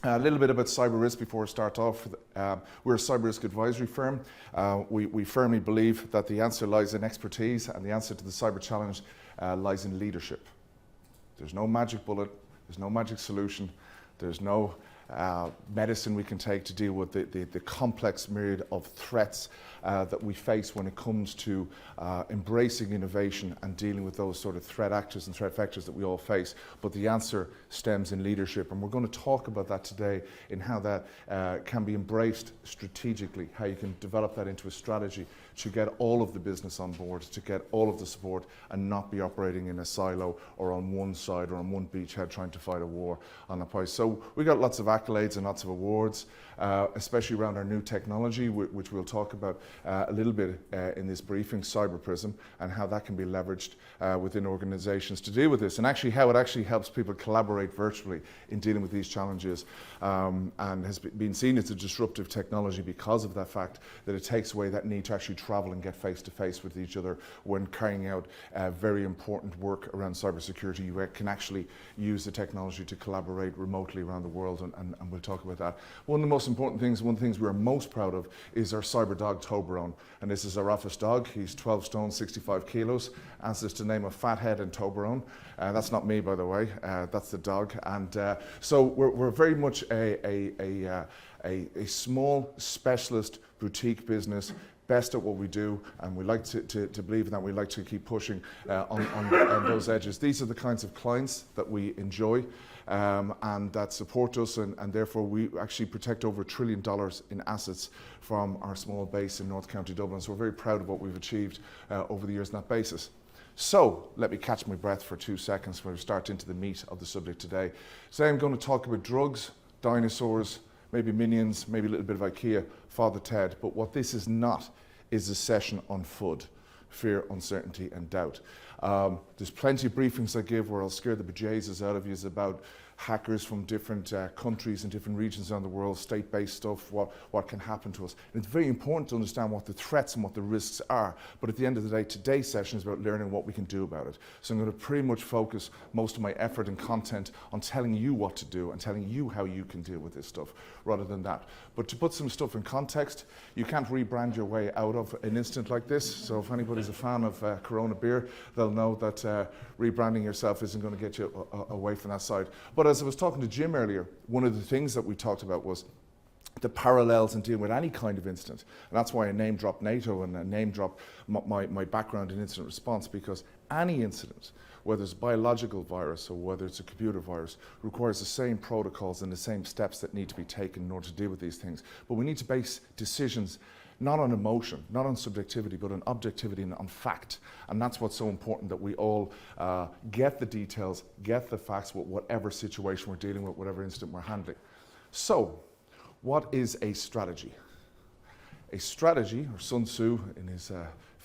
A little bit about cyber risk before I start off. We're a cyber risk advisory firm. We firmly believe that the answer lies in expertise, and the answer to the cyber challenge lies in leadership. There's no magic bullet, there's no magic solution, there's no medicine we can take to deal with the complex myriad of threats that we face when it comes to embracing innovation and dealing with those sort of threat actors and threat vectors that we all face. But the answer stems in leadership, and we're going to talk about that today, in how that can be embraced strategically, how you can develop that into a strategy to get all of the business on board, to get all of the support, and not be operating in a silo or on one side or on one beachhead trying to fight a war on a price. So we got lots of accolades and lots of awards, especially around our new technology, which we'll talk about a little bit in this briefing, Cyber Prism, and how that can be leveraged within organizations to deal with this, and actually how it actually helps people collaborate virtually in dealing with these challenges, and has been seen as a disruptive technology because of that fact that it takes away that need to actually travel and get face to face with each other when carrying out very important work around cybersecurity. You can actually use the technology to collaborate remotely around the world, and we'll talk about that. One of the most important things, one of the things we're most proud of, is our cyber dog Toblerone, and this is our office dog. He's 12 stone, 65 kilos, answers to the name of Fathead and Toblerone. That's not me, by the way, that's the dog. And so we're very much a small specialist boutique business, best at what we do, and we like to believe in that. We like to keep pushing on those edges. These are the kinds of clients that we enjoy and that support us, and therefore we actually protect over $1 trillion in assets from our small base in North County Dublin. So we're very proud of what we've achieved over the years on that basis. So let me catch my breath for 2 seconds before we start into the meat of the subject today. Today I'm going to talk about drugs, dinosaurs, maybe Minions, maybe a little bit of IKEA, Father Ted. But what this is not is a session on FUD, fear, uncertainty and doubt. There's plenty of briefings I give where I'll scare the bejesus out of you about hackers from different countries and different regions around the world, state-based stuff, what can happen to us. And it's very important to understand what the threats and what the risks are. But at the end of the day, today's session is about learning what we can do about it. So I'm going to pretty much focus most of my effort and content on telling you what to do and telling you how you can deal with this stuff, rather than that. But to put some stuff in context, you can't rebrand your way out of an incident like this. So if anybody's a fan of Corona beer, they'll know that rebranding yourself isn't going to get you away from that side. But as I was talking to Jim earlier, one of the things that we talked about was the parallels in dealing with any kind of incident. And that's why I name dropped NATO and I name dropped my background in incident response, because any incident, whether it's a biological virus or whether it's a computer virus, requires the same protocols and the same steps that need to be taken in order to deal with these things. But we need to base decisions not on emotion, not on subjectivity, but on objectivity and on fact. And that's what's so important, that we all get the details, get the facts with whatever situation we're dealing with, whatever incident we're handling. So, what is a strategy? A strategy, or Sun Tzu in his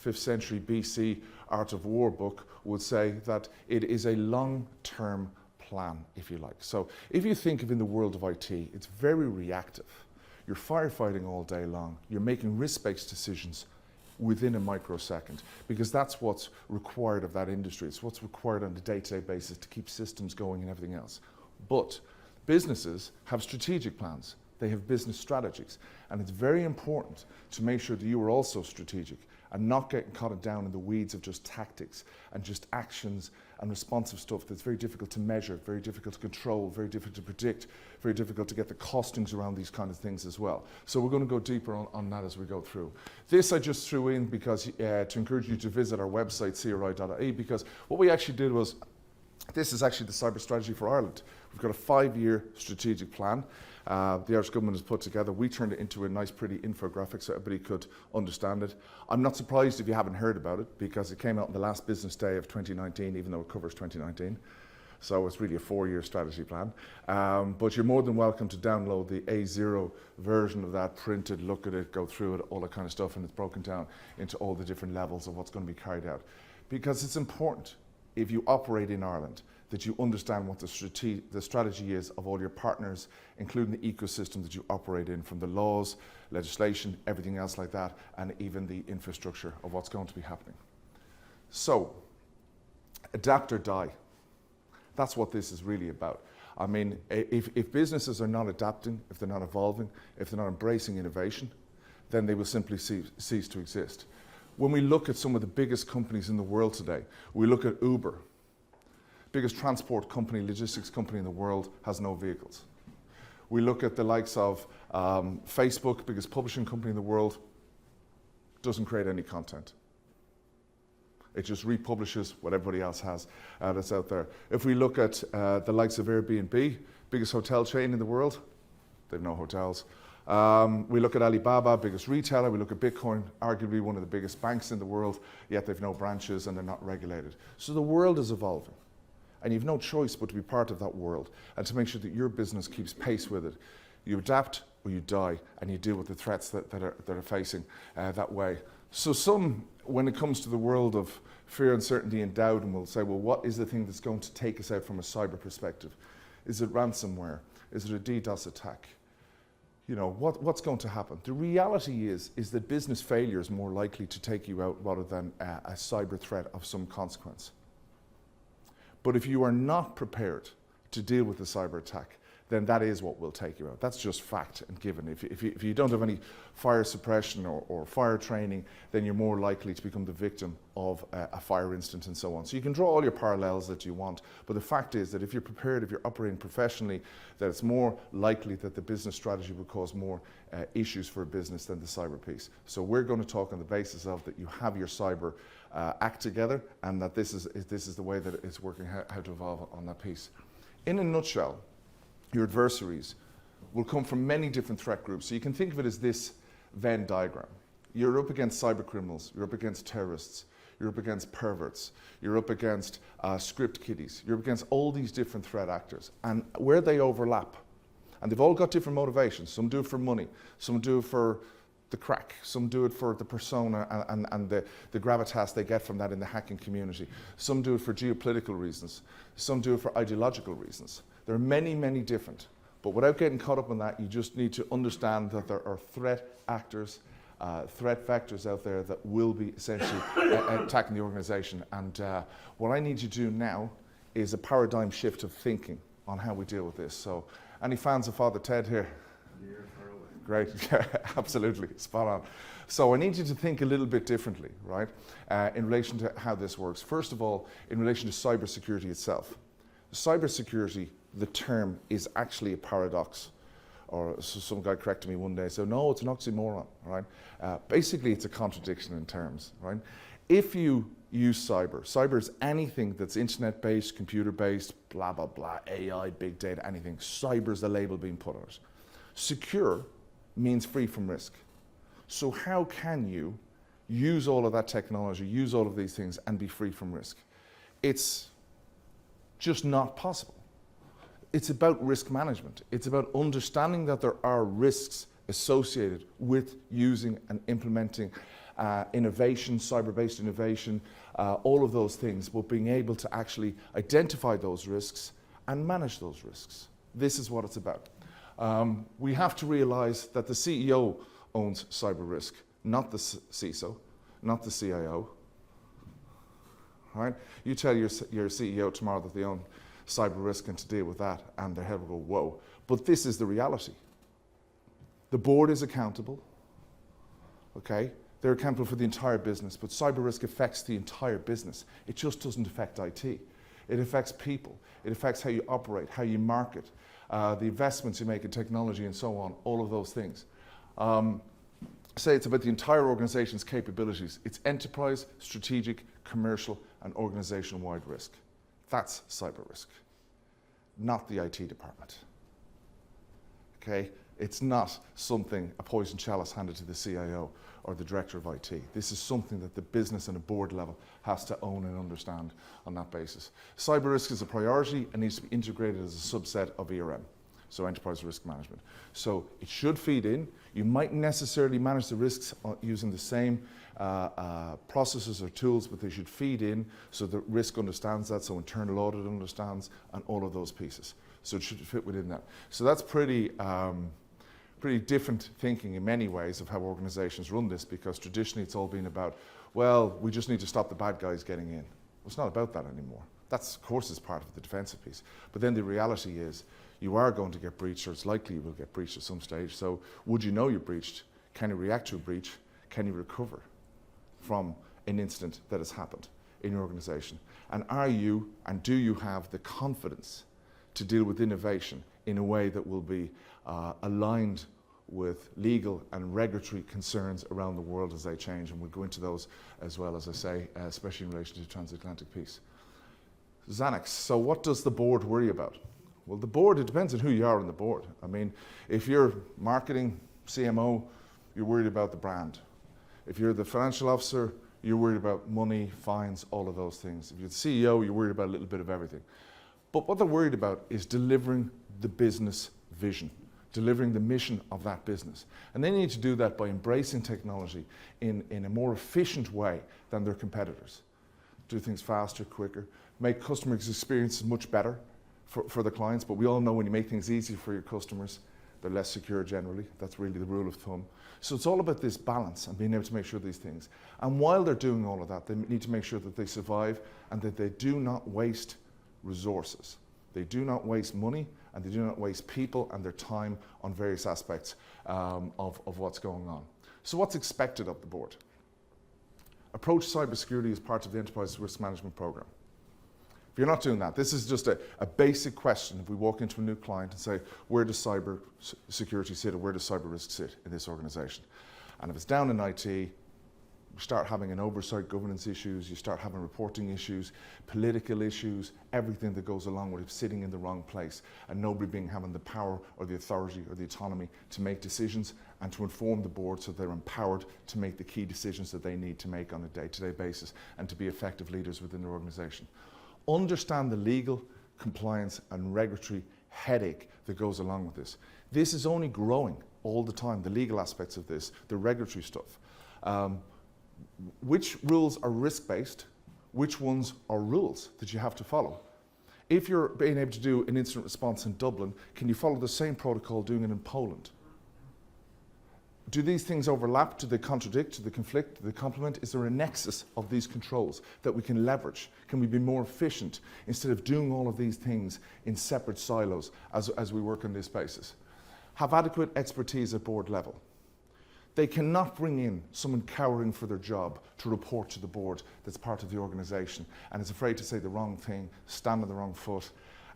5th century BC Art of War book would say that it is a long-term plan, if you like. So if you think of in the world of IT, it's very reactive. You're firefighting all day long. You're making risk-based decisions within a microsecond, because that's what's required of that industry. It's what's required on a day-to-day basis to keep systems going and everything else. But businesses have strategic plans. They have business strategies. And it's very important to make sure that you are also strategic and not getting caught down in the weeds of just tactics and just actions and responsive stuff that's very difficult to measure, very difficult to control, very difficult to predict, very difficult to get the costings around these kind of things as well. So we're going to go deeper on that as we go through. This I just threw in because to encourage you to visit our website, cri.ie, because what we actually did was, this is actually the cyber strategy for Ireland. We've got a 5-year strategic plan. The Irish government has put together. We turned it into a nice, pretty infographic so everybody could understand it. I'm not surprised if you haven't heard about it, because it came out on the last business day of 2019, even though it covers 2019. So it's really a 4-year strategy plan. But you're more than welcome to download the A0 version of that, print it, look at it, go through it, all that kind of stuff, and it's broken down into all the different levels of what's going to be carried out. Because it's important, if you operate in Ireland, that you understand what the strategy is of all your partners, including the ecosystem that you operate in, from the laws, legislation, everything else like that, and even the infrastructure of what's going to be happening. So, adapt or die. That's what this is really about. I mean, if businesses are not adapting, if they're not evolving, if they're not embracing innovation, then they will simply cease to exist. When we look at some of the biggest companies in the world today, we look at Uber, biggest transport company, logistics company in the world, has no vehicles. We look at the likes of Facebook, biggest publishing company in the world, doesn't create any content. It just republishes what everybody else has that's out there. If we look at the likes of Airbnb, biggest hotel chain in the world, they have no hotels. We look at Alibaba, biggest retailer. We look at Bitcoin, arguably one of the biggest banks in the world, yet they've no branches and they're not regulated. So the world is evolving. And you've no choice but to be part of that world and to make sure that your business keeps pace with it. You adapt or you die, and you deal with the threats that are facing that way. So some, when it comes to the world of fear, uncertainty, and doubt, and we'll say, well, what is the thing that's going to take us out from a cyber perspective? Is it ransomware? Is it a DDoS attack? You know, what's going to happen? The reality is that business failure is more likely to take you out rather than a cyber threat of some consequence. But if you are not prepared to deal with the cyber attack, then that is what will take you out. That's just fact and given. If you don't have any fire suppression or fire training, then you're more likely to become the victim of a fire incident and so on. So you can draw all your parallels that you want, but the fact is that if you're prepared, if you're operating professionally, that it's more likely that the business strategy will cause more issues for a business than the cyber piece. So we're going to talk on the basis of that you have your cyber act together, and that this is the way that it's working, how to evolve on that piece. In a nutshell, your adversaries will come from many different threat groups. So you can think of it as this Venn diagram. You're up against cyber criminals, you're up against terrorists, you're up against perverts, you're up against script kiddies, you're up against all these different threat actors. And where they overlap, and they've all got different motivations. Some do it for money, some do it for the crack, some do it for the persona and the gravitas they get from that in the hacking community. Some do it for geopolitical reasons, some do it for ideological reasons. There are many, many different, but without getting caught up in that, you just need to understand that there are threat actors, threat vectors out there that will be essentially attacking the organization. And what I need you to do now is a paradigm shift of thinking on how we deal with this. So, any fans of Father Ted here? Great, absolutely, spot on. So I need you to think a little bit differently, right, in relation to how this works. First of all, in relation to cybersecurity itself. Cybersecurity, the term, is actually a paradox. Or so some guy corrected me one day, so no, it's an oxymoron, right? Basically, it's a contradiction in terms, right? If you use cyber is anything that's internet-based, computer-based, blah, blah, blah, AI, big data, anything. Cyber is the label being put on it. Secure means free from risk. So how can you use all of that technology, use all of these things, and be free from risk? It's just not possible. It's about risk management. It's about understanding that there are risks associated with using and implementing innovation, cyber-based innovation, all of those things, but being able to actually identify those risks and manage those risks. This is what it's about. We have to realize that the CEO owns cyber risk, not the CISO, not the CIO. Right? You tell your CEO tomorrow that they own cyber risk and to deal with that, and their head will go, whoa. But this is the reality. The board is accountable, okay? They're accountable for the entire business, but cyber risk affects the entire business. It just doesn't affect IT. It affects people. It affects how you operate, how you market, the investments you make in technology and so on, all of those things. Say it's about the entire organization's capabilities. It's enterprise, strategic, commercial, and organization-wide risk. That's cyber risk, not the IT department. Okay? It's not something, a poison chalice handed to the CIO or the director of IT. This is something that the business and a board level has to own and understand on that basis. Cyber risk is a priority and needs to be integrated as a subset of ERM, so enterprise risk management. So it should feed in. You might necessarily manage the risks using the same processes or tools, but they should feed in so the risk understands that, so internal audit understands, and all of those pieces. So it should fit within that. So that's pretty different thinking in many ways of how organizations run this, because traditionally it's all been about, well, we just need to stop the bad guys getting in. Well, it's not about that anymore. That's, of course, is part of the defensive piece. But then the reality is you are going to get breached, or it's likely you will get breached at some stage. So would you know you're breached? Can you react to a breach? Can you recover from an incident that has happened in your organization? And are you, and do you have the confidence to deal with innovation in a way that will be aligned with legal and regulatory concerns around the world as they change? And we'll go into those as well, as I say, especially in relation to the transatlantic piece. Xanax, so what does the board worry about? Well, the board, it depends on who you are on the board. I mean, if you're marketing, CMO, you're worried about the brand. If you're the financial officer, you're worried about money, fines, all of those things. If you're the CEO, you're worried about a little bit of everything. But what they're worried about is delivering the business vision, delivering the mission of that business. And they need to do that by embracing technology in a more efficient way than their competitors. Do things faster, quicker, make customer experiences much better for the clients. But we all know when you make things easy for your customers, they're less secure generally. That's really the rule of thumb. So it's all about this balance and being able to make sure these things. And while they're doing all of that, they need to make sure that they survive and that they do not waste resources. They do not waste money, and they do not waste people and their time on various aspects of what's going on. So what's expected of the board? Approach cybersecurity as part of the enterprise risk management program. If you're not doing that, this is just a basic question. If we walk into a new client and say, where does cyber security sit, or where does cyber risk sit in this organization? And if it's down in IT, you start having an oversight governance issues, you start having reporting issues, political issues, everything that goes along with it sitting in the wrong place and nobody having the power or the authority or the autonomy to make decisions and to inform the board so they're empowered to make the key decisions that they need to make on a day-to-day basis and to be effective leaders within their organization. Understand the legal, compliance and regulatory headache that goes along with this. This is only growing all the time, the legal aspects of this, the regulatory stuff. Which rules are risk-based? Which ones are rules that you have to follow? If you're being able to do an incident response in Dublin, can you follow the same protocol doing it in Poland? Do these things overlap? Do they contradict? Do they conflict? Do they complement? Is there a nexus of these controls that we can leverage? Can we be more efficient instead of doing all of these things in separate silos as we work on this basis? Have adequate expertise at board level. They cannot bring in someone cowering for their job to report to the board that's part of the organisation and is afraid to say the wrong thing, stand on the wrong foot,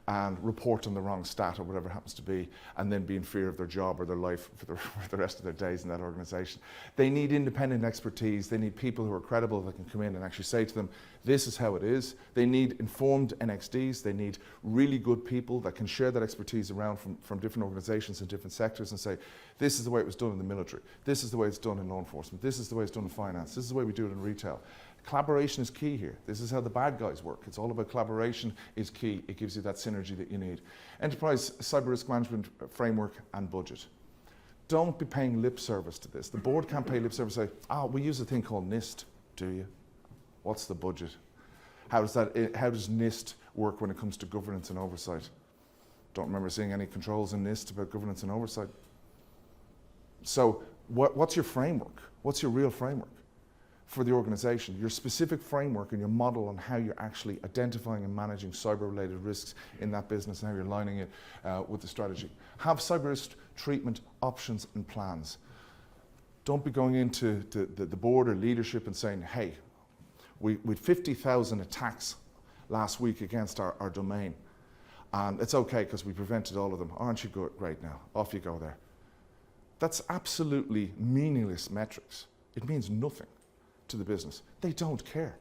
and report on the wrong stat or whatever it happens to be, and then be in fear of their job or their life for the rest of their days in that organisation. They need independent expertise. They need people who are credible that can come in and actually say to them, this is how it is. They need informed NXDs. They need really good people that can share that expertise around from different organisations and different sectors and say, this is the way it was done in the military. This is the way it's done in law enforcement. This is the way it's done in finance. This is the way we do it in retail. Collaboration is key here. This is how the bad guys work. It's all about collaboration is key. It gives you that synergy that you need. Enterprise cyber risk management framework and budget. Don't be paying lip service to this. The board can't pay lip service and say, we use a thing called NIST, do you? What's the budget? How does NIST work when it comes to governance and oversight? Don't remember seeing any controls in NIST about governance and oversight. So what's your framework? What's your real framework for the organization? Your specific framework and your model on how you're actually identifying and managing cyber-related risks in that business and how you're aligning it with the strategy. Have cyber risk treatment options and plans. Don't be going into the board or leadership and saying, hey, we had 50,000 attacks last week against our domain, and it's okay because we prevented all of them. Aren't you good? Great now. Off you go there. That's absolutely meaningless metrics. It means nothing to the business. They don't care.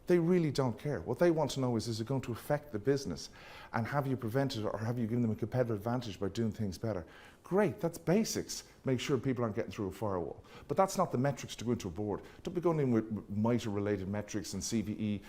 They really don't care. What they want to know is it going to affect the business? And have you prevented it, or have you given them a competitive advantage by doing things better? Great, that's basics. Make sure people aren't getting through a firewall. But that's not the metrics to go into a board. Don't be going in with MITRE-related metrics and CVE,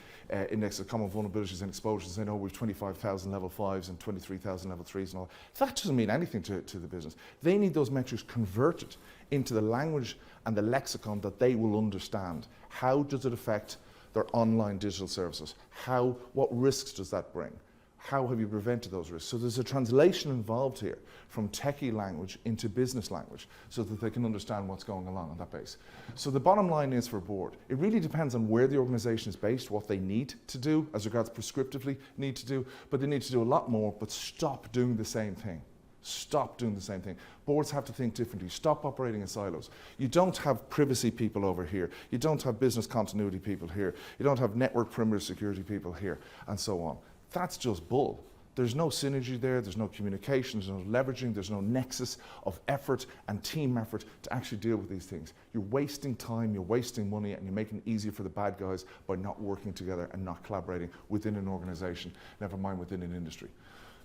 index of common vulnerabilities and exposures, saying, we've 25,000 level 5s and 23,000 level 3s and all. That doesn't mean anything to the business. They need those metrics converted into the language and the lexicon that they will understand. How does it affect their online digital services? What risks does that bring? How have you prevented those risks? So there's a translation involved here from techie language into business language so that they can understand what's going along on that base. So the bottom line is for a board, it really depends on where the organization is based, what they need to do as regards prescriptively need to do, but they need to do a lot more, but stop doing the same thing. Stop doing the same thing. Boards have to think differently. Stop operating in silos. You don't have privacy people over here. You don't have business continuity people here. You don't have network perimeter security people here, and so on. That's just bull. There's no synergy there, there's no communication, there's no leveraging, there's no nexus of effort and team effort to actually deal with these things. You're wasting time, you're wasting money, and you're making it easier for the bad guys by not working together and not collaborating within an organization, never mind within an industry.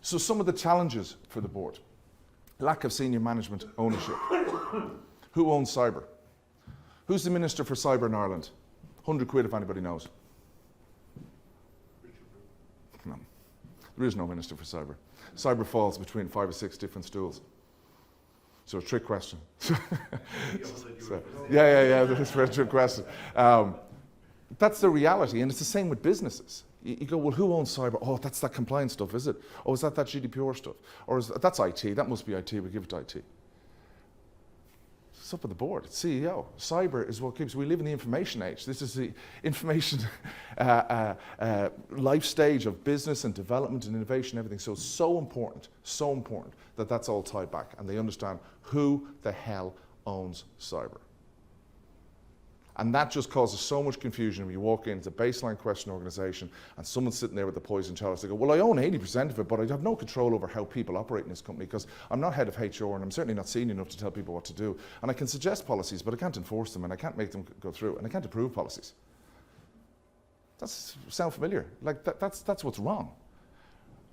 So some of the challenges for the board. Lack of senior management ownership. Who owns cyber? Who's the Minister for Cyber in Ireland? 100 quid if anybody knows. No. There is no Minister for Cyber. Cyber falls between 5 or 6 different stools. So a trick question. Yeah, that's a very trick question. That's the reality, and it's the same with businesses. You go, well, who owns cyber? Oh, that's that compliance stuff, is it? Oh, is that GDPR stuff? Or that's IT, that must be IT, we give it to IT. It's up at the board, it's CEO. Cyber is what keeps, we live in the information age. This is the information life stage of business and development and innovation and everything. So it's so important that that's all tied back and they understand who the hell owns cyber. And that just causes so much confusion when you walk in, it's a baseline question organization, and someone's sitting there with the poison chalice. They go, well, I own 80% of it, but I have no control over how people operate in this company because I'm not head of HR and I'm certainly not senior enough to tell people what to do. And I can suggest policies, but I can't enforce them and I can't make them go through and I can't approve policies. That's sound familiar? Like that's what's wrong,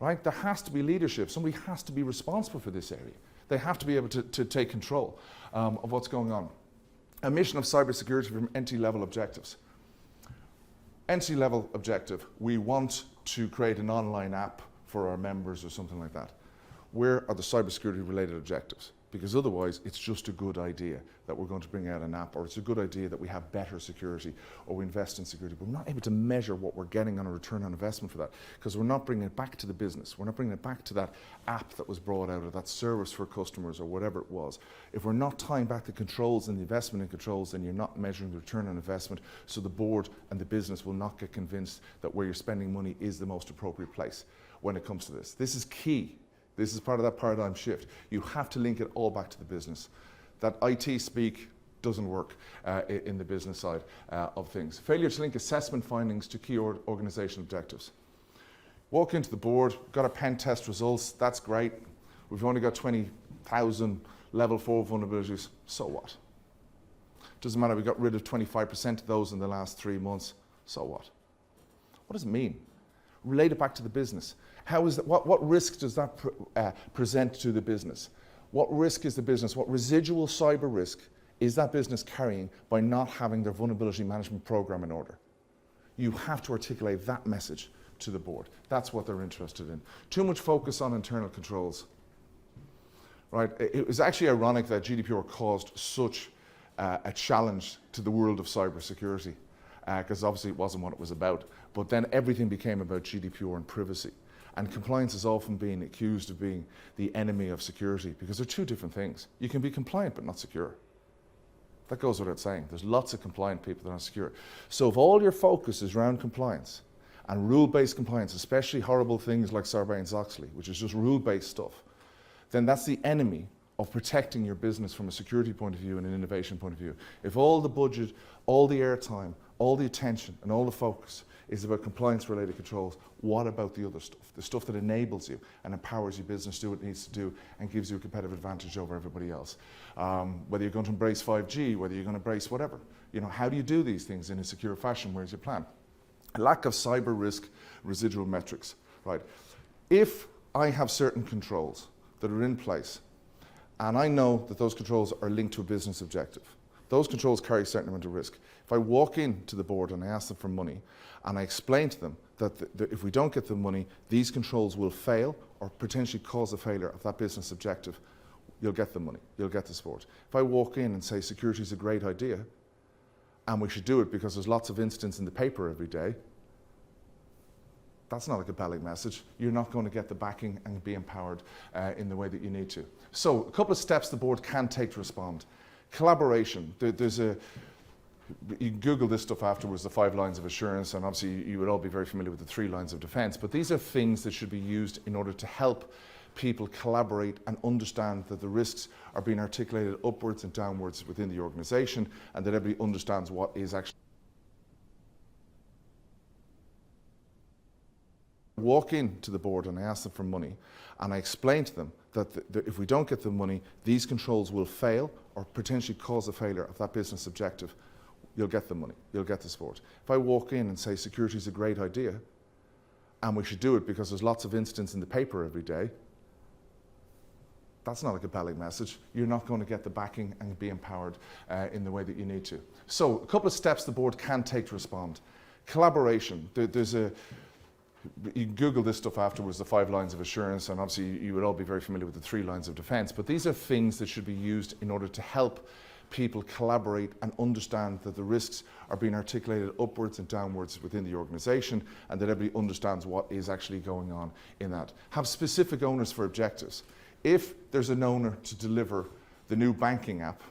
right? There has to be leadership. Somebody has to be responsible for this area. They have to be able to take control of what's going on. A mission of cybersecurity from entry-level objectives. Entry-level objective, we want to create an online app for our members or something like that. Where are the cybersecurity related objectives? Because otherwise it's just a good idea that we're going to bring out an app, or it's a good idea that we have better security or we invest in security, but we're not able to measure what we're getting on a return on investment for that because we're not bringing it back to the business. We're not bringing it back to that app that was brought out or that service for customers or whatever it was. If we're not tying back the controls and the investment in controls, then you're not measuring the return on investment, so the board and the business will not get convinced that where you're spending money is the most appropriate place when it comes to this. This is key. This is part of that paradigm shift. You have to link it all back to the business. That IT speak doesn't work in the business side of things. Failure to link assessment findings to key organizational objectives. Walk into the board, got our pen test results, that's great. We've only got 20,000 level 4 vulnerabilities, so what? Doesn't matter, we got rid of 25% of those in the last 3 months, so what? What does it mean? Relate it back to the business. How is that, what risk does that present to the business? What risk is the business, what residual cyber risk is that business carrying by not having their vulnerability management program in order? You have to articulate that message to the board. That's what they're interested in. Too much focus on internal controls. Right? It was actually ironic that GDPR caused such a challenge to the world of cybersecurity, because obviously it wasn't what it was about. But then everything became about GDPR and privacy. And compliance is often being accused of being the enemy of security because they're two different things. You can be compliant but not secure. That goes without saying. There's lots of compliant people that aren't secure. So if all your focus is around compliance and rule-based compliance, especially horrible things like Sarbanes-Oxley, which is just rule-based stuff, then that's the enemy of protecting your business from a security point of view and an innovation point of view. If all the budget, all the airtime, all the attention and all the focus is about compliance-related controls, what about the other stuff? The stuff that enables you and empowers your business to do what it needs to do and gives you a competitive advantage over everybody else. Whether you're going to embrace 5G, whether you're going to embrace whatever. You know, how do you do these things in a secure fashion? Where's your plan? A lack of cyber risk residual metrics, right? If I have certain controls that are in place and I know that those controls are linked to a business objective, those controls carry a certain amount of risk. If I walk into the board and I ask them for money and I explain to them that if we don't get the money, these controls will fail or potentially cause a failure of that business objective, you'll get the money, you'll get the support. If I walk in and say security is a great idea and we should do it because there's lots of incidents in the paper every day, That's not a compelling message. You're not going to get the backing and be empowered in the way that you need to. So a couple of steps the board can take to respond. Collaboration. You can Google this stuff afterwards, the 5 lines of assurance, and obviously you would all be very familiar with the 3 lines of defence, but these are things that should be used in order to help people collaborate and understand that the risks are being articulated upwards and downwards within the organisation, and that everybody understands what is actually. I walk into the board and I ask them for money, and I explain to them that if we don't get the money, these controls will fail or potentially cause a failure of that business objective. You'll get the money, you'll get the support. If I walk in and say security is a great idea and we should do it because there's lots of incidents in the paper every day, that's not a compelling message. You're not going to get the backing and be empowered in the way that you need to. So a couple of steps the board can take to respond. Collaboration. You can Google this stuff afterwards, the 5 lines of assurance, and obviously you would all be very familiar with the 3 lines of defence, but these are things that should be used in order to help people collaborate and understand that the risks are being articulated upwards and downwards within the organisation, and that everybody understands what is actually going on in that. Have specific owners for objectives. If there's an owner to deliver the new banking app,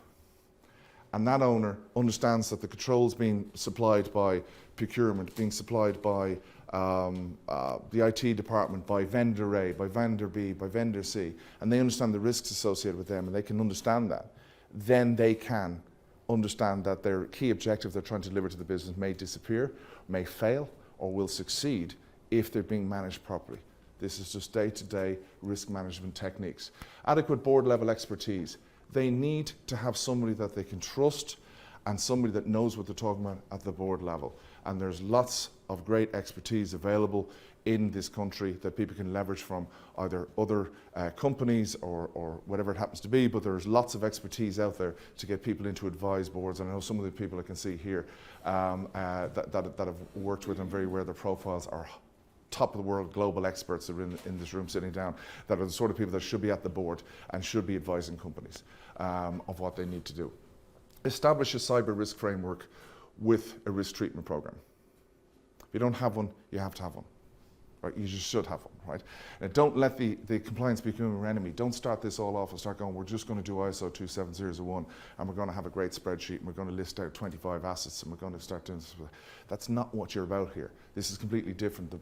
and that owner understands that the controls being supplied by procurement, being supplied by the IT department, by vendor A, by vendor B, by vendor C, and they understand the risks associated with them, and they can understand that, then they can understand that their key objective they're trying to deliver to the business may disappear, may fail, or will succeed if they're being managed properly. This is just day-to-day risk management techniques. Adequate board level expertise. They need to have somebody that they can trust and somebody that knows what they're talking about at the board level. And there's lots of great expertise available in this country that people can leverage from either other companies or whatever it happens to be, but there's lots of expertise out there to get people into advised boards. And I know some of the people I can see here that have worked with, I'm very aware their profiles are top of the world global experts that are in this room sitting down, that are the sort of people that should be at the board and should be advising companies of what they need to do. Establish a cyber risk framework with a risk treatment program. If you don't have one, you have to have one. Right? You just should have one, right? And don't let the compliance become your enemy. Don't start this all off and start going, we're just going to do ISO 27001 and we're going to have a great spreadsheet and we're going to list out 25 assets and we're going to start doing this. That's not what you're about here. This is completely different.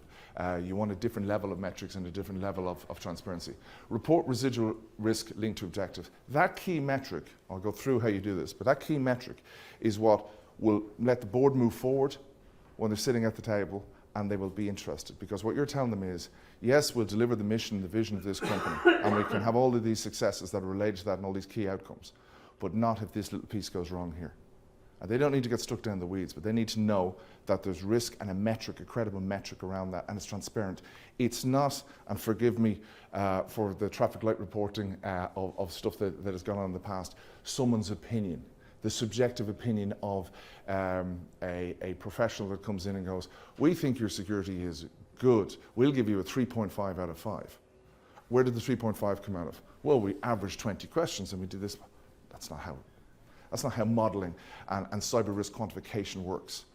You want a different level of metrics and a different level of transparency. Report residual risk linked to objectives. That key metric, I'll go through how you do this, but that key metric is what will let the board move forward when they're sitting at the table, and they will be interested, because what you're telling them is, yes, we'll deliver the mission, the vision of this company, and we can have all of these successes that are related to that and all these key outcomes, but not if this little piece goes wrong here. And they don't need to get stuck down the weeds, but they need to know that there's risk and a metric, a credible metric around that, and it's transparent. It's not, and forgive me for the traffic light reporting of stuff that has gone on in the past, someone's opinion. The subjective opinion of a professional that comes in and goes, we think your security is good, we'll give you a 3.5 out of 5. Where did the 3.5 come out of? Well, we averaged 20 questions and we did this. That's not how modelling and cyber risk quantification works.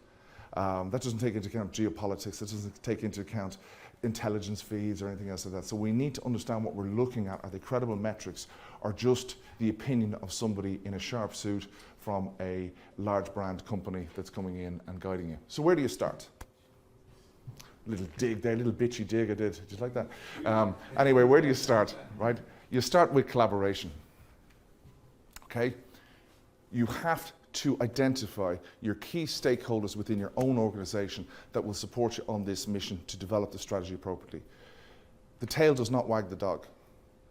That doesn't take into account geopolitics, that doesn't take into account intelligence feeds or anything else like that. So we need to understand what we're looking at. Are they credible metrics or just the opinion of somebody in a sharp suit from a large brand company that's coming in and guiding you? So where do you start? Little dig there, little bitchy dig I did. Did you like that? Anyway, where do you start, right? You start with collaboration, okay? You have to identify your key stakeholders within your own organisation that will support you on this mission to develop the strategy appropriately. The tail does not wag the dog.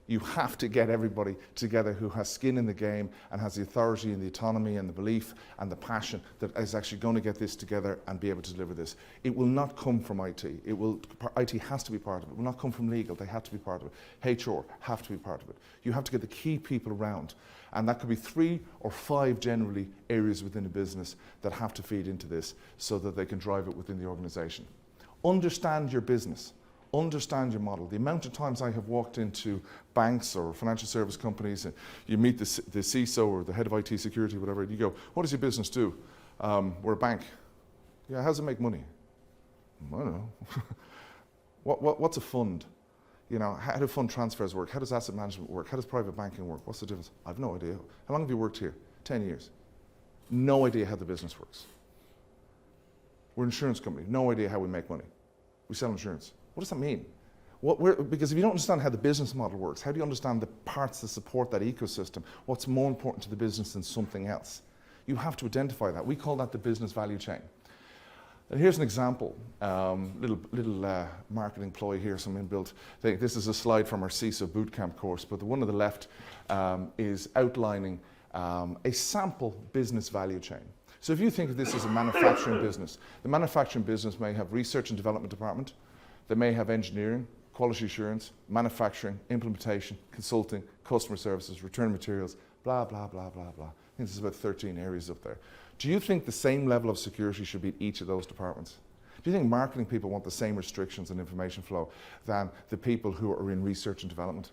You have to get everybody together who has skin in the game and has the authority and the autonomy and the belief and the passion that is actually going to get this together and be able to deliver this. It will not come from IT. IT has to be part of it. It will not come from legal. They have to be part of it. HR have to be part of it. You have to get the key people around. And that could be 3 or 5 generally areas within a business that have to feed into this so that they can drive it within the organisation. Understand your business. Understand your model. The amount of times I have walked into banks or financial service companies and you meet the CISO or the head of IT security, whatever, and you go, what does your business do? We're a bank. Yeah, how does it make money? I don't know. What's a fund? You know, how do fund transfers work? How does asset management work? How does private banking work? What's the difference? I've no idea. How long have you worked here? 10 years. No idea how the business works. We're an insurance company. No idea how we make money. We sell insurance. What does that mean? Because if you don't understand how the business model works, how do you understand the parts that support that ecosystem? What's more important to the business than something else? You have to identify that. We call that the business value chain. And here's an example, little marketing ploy here, some inbuilt thing. This is a slide from our CISO bootcamp course, but the one on the left is outlining a sample business value chain. So if you think of this as a manufacturing business, the manufacturing business may have research and development department, they may have engineering, quality assurance, manufacturing, implementation, consulting, customer services, return materials, blah, blah, blah, blah, blah. I think there's about 13 areas up there. Do you think the same level of security should be at each of those departments? Do you think marketing people want the same restrictions and information flow than the people who are in research and development,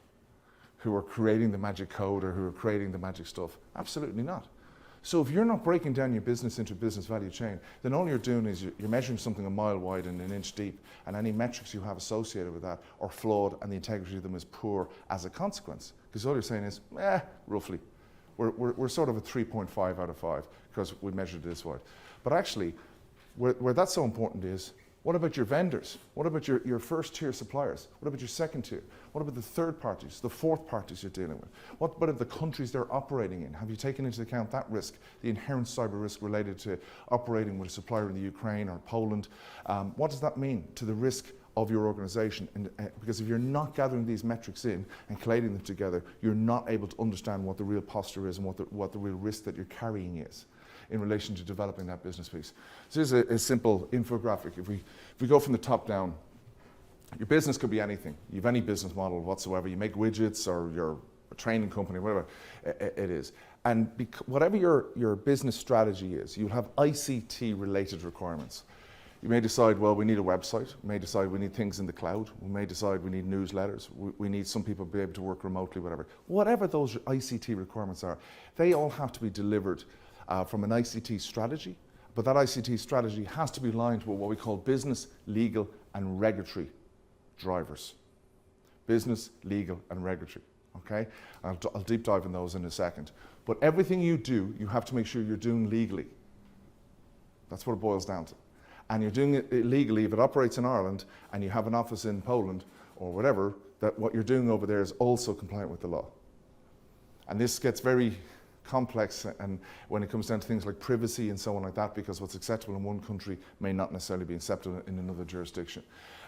who are creating the magic code or who are creating the magic stuff? Absolutely not. So if you're not breaking down your business into a business value chain, then all you're doing is you're measuring something a mile wide and an inch deep, and any metrics you have associated with that are flawed and the integrity of them is poor as a consequence. Because all you're saying is, roughly. We're sort of a 3.5 out of 5 because we measured it this wide. But actually, where that's so important is, what about your vendors? What about your first tier suppliers? What about your second tier? What about the third parties, the fourth parties you're dealing with? What about the countries they're operating in? Have you taken into account that risk, the inherent cyber risk related to operating with a supplier in the Ukraine or Poland? What does that mean to the risk of your organization? And, because if you're not gathering these metrics in and collating them together, you're not able to understand what the real posture is and what the real risk that you're carrying is in relation to developing that business piece. So here's a simple infographic. If we go from the top down, your business could be anything. You have any business model whatsoever. You make widgets or you're a training company, whatever it is. And whatever your business strategy is, you'll have ICT related requirements. You may decide, well, we need a website. We may decide we need things in the cloud. We may decide we need newsletters. We need some people to be able to work remotely, whatever. Whatever those ICT requirements are, they all have to be delivered from an ICT strategy, but that ICT strategy has to be aligned with what we call business, legal, and regulatory drivers. Business, legal, and regulatory, okay? I'll deep dive in those in a second. But everything you do, you have to make sure you're doing legally. That's what it boils down to. And you're doing it legally if it operates in Ireland and you have an office in Poland or whatever, that what you're doing over there is also compliant with the law. And this gets very complex and when it comes down to things like privacy and so on like that, because what's acceptable in one country may not necessarily be acceptable in another jurisdiction.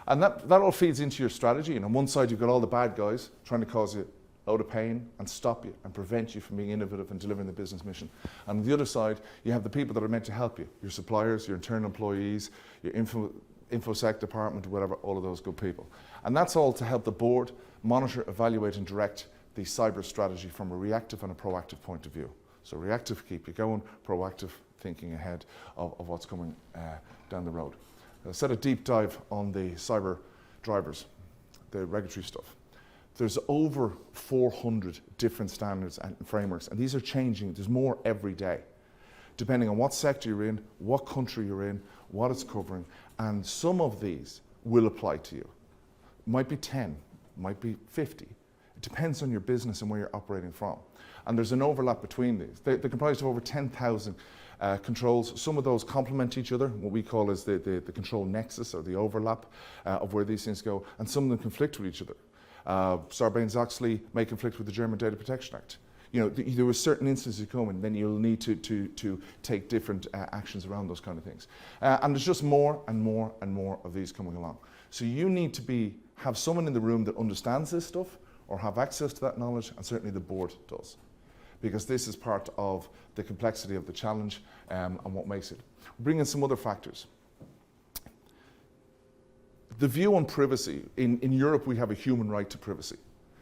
And that all feeds into your strategy. And on one side you've got all the bad guys trying to cause you a load of pain and stop you and prevent you from being innovative and delivering the business mission. And on the other side you have the people that are meant to help you, your suppliers, your internal employees, your infosec department, whatever, all of those good people. And that's all to help the board monitor, evaluate and direct the cyber strategy from a reactive and a proactive point of view. So reactive, keep you going, proactive, thinking ahead of what's coming down the road. I said a deep dive on the cyber drivers, the regulatory stuff. There's over 400 different standards and frameworks, and these are changing. There's more every day, depending on what sector you're in, what country you're in, what it's covering, and some of these will apply to you. It might be 10, might be 50. It depends on your business and where you're operating from. And there's an overlap between these. They're comprised of over 10,000 controls. Some of those complement each other, what we call is the control nexus or the overlap of where these things go, and some of them conflict with each other. Sarbanes-Oxley may conflict with the German Data Protection Act. You know, there were certain instances you come in, then you'll need to take different actions around those kind of things. And there's just more and more and more of these coming along. So you need to have someone in the room that understands this stuff or have access to that knowledge, and certainly the board does. Because this is part of the complexity of the challenge and what makes it. Bring in some other factors. The view on privacy, in Europe we have a human right to privacy.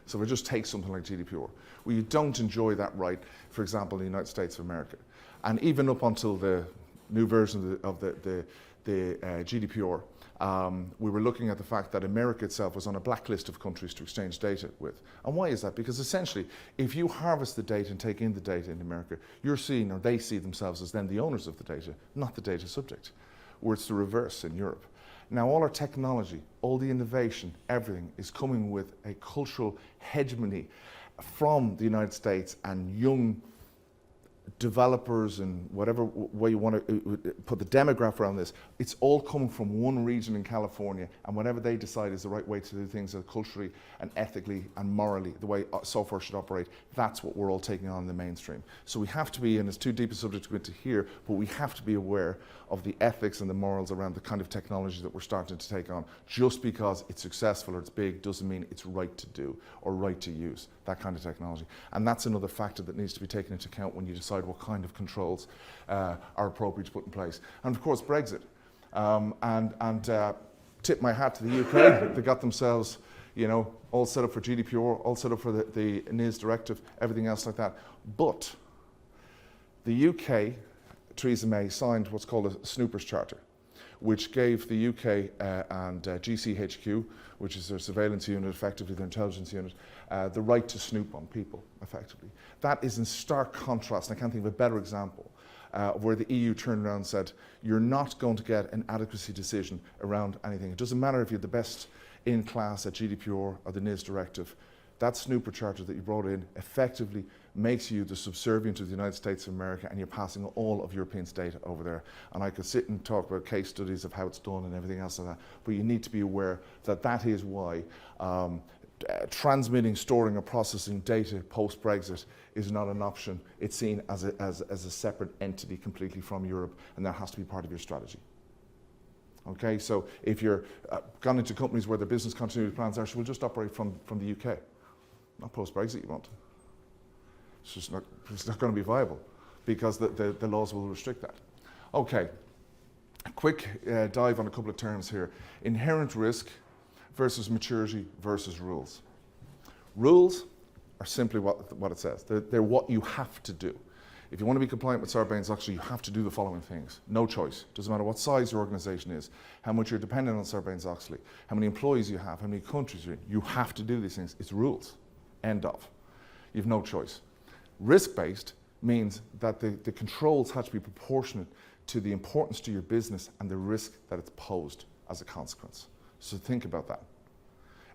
So we just take something like GDPR. We don't enjoy that right, for example, in the United States of America. And even up until the new version of the GDPR, we were looking at the fact that America itself was on a blacklist of countries to exchange data with. And why is that? Because essentially, if you harvest the data and take in the data in America, you're seen, or they see themselves as then the owners of the data, not the data subject. Where it's the reverse in Europe. Now all our technology, all the innovation, everything is coming with a cultural hegemony from the United States and young developers and whatever way you want to put the demographic around this. It's all coming from one region in California, and whatever they decide is the right way to do things culturally and ethically and morally, the way software should operate, that's what we're all taking on in the mainstream. So we have to be, and it's too deep a subject to go into here, but we have to be aware of the ethics and the morals around the kind of technology that we're starting to take on. Just because it's successful or it's big doesn't mean it's right to do or right to use that kind of technology. And that's another factor that needs to be taken into account when you decide what kind of controls are appropriate to put in place. And of course, Brexit. Tip my hat to the UK. They got themselves, all set up for GDPR, all set up for the NIS directive, everything else like that. But the UK, Theresa May, signed what's called a Snoopers Charter, which gave the UK and GCHQ, which is their surveillance unit, effectively their intelligence unit, the right to snoop on people, effectively. That is in stark contrast, and I can't think of a better example, where the EU turned around and said, you're not going to get an adequacy decision around anything. It doesn't matter if you're the best in class at GDPR or the NIS directive. That Snooper Charter that you brought in effectively makes you the subservient of the United States of America, and you're passing all of Europeans' data over there. And I could sit and talk about case studies of how it's done and everything else like that, but you need to be aware that that is why transmitting, storing, or processing data post-Brexit is not an option. It's seen as a separate entity completely from Europe, and that has to be part of your strategy. Okay, so if you're gone into companies where their business continuity plans are, so we'll just operate from the UK. Not post-Brexit, you won't. It's not going to be viable because the laws will restrict that. Okay, a quick dive on a couple of terms here. Inherent risk versus maturity versus rules. Rules are simply what it says. They're what you have to do. If you want to be compliant with Sarbanes-Oxley, you have to do the following things. No choice. Doesn't matter what size your organization is, how much you're dependent on Sarbanes-Oxley, how many employees you have, how many countries you're in. You have to do these things. It's rules. End of. You have no choice. Risk-based means that the controls have to be proportionate to the importance to your business and the risk that it's posed as a consequence. So think about that.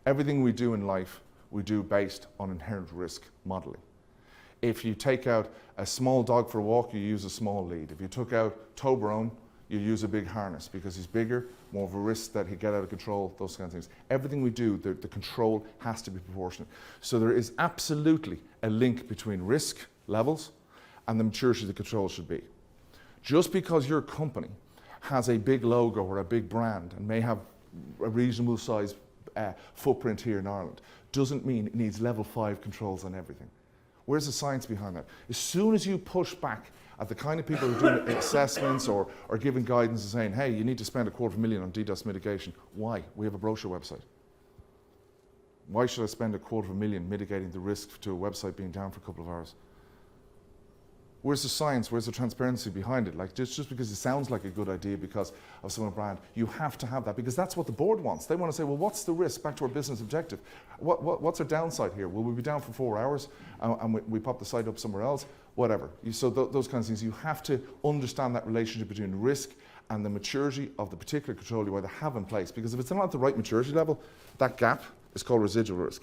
Everything we do in life, we do based on inherent risk modeling. If you take out a small dog for a walk, you use a small lead. If you took out Toblerone, you use a big harness because he's bigger, more of a risk that he'd get out of control, those kind of things. Everything we do, the control has to be proportionate. So there is absolutely a link between risk levels and the maturity the control should be. Just because your company has a big logo or a big brand and may have a reasonable size footprint here in Ireland doesn't mean it needs level 5 controls on everything. Where's the science behind that? As soon as you push back at the kind of people who are doing assessments or giving guidance and saying, hey, you need to spend $250,000 on DDoS mitigation. Why? We have a brochure website. Why should I spend $250,000 mitigating the risk to a website being down for a couple of hours? Where's the science? Where's the transparency behind it? Like just because it sounds like a good idea because of some brand, you have to have that because that's what the board wants. They want to say, well, what's the risk back to our business objective? What's our downside here? Will we be down for 4 hours and we pop the site up somewhere else? Whatever. So those kinds of things, you have to understand that relationship between risk and the maturity of the particular control you either have in place, because if it's not at the right maturity level, that gap is called residual risk.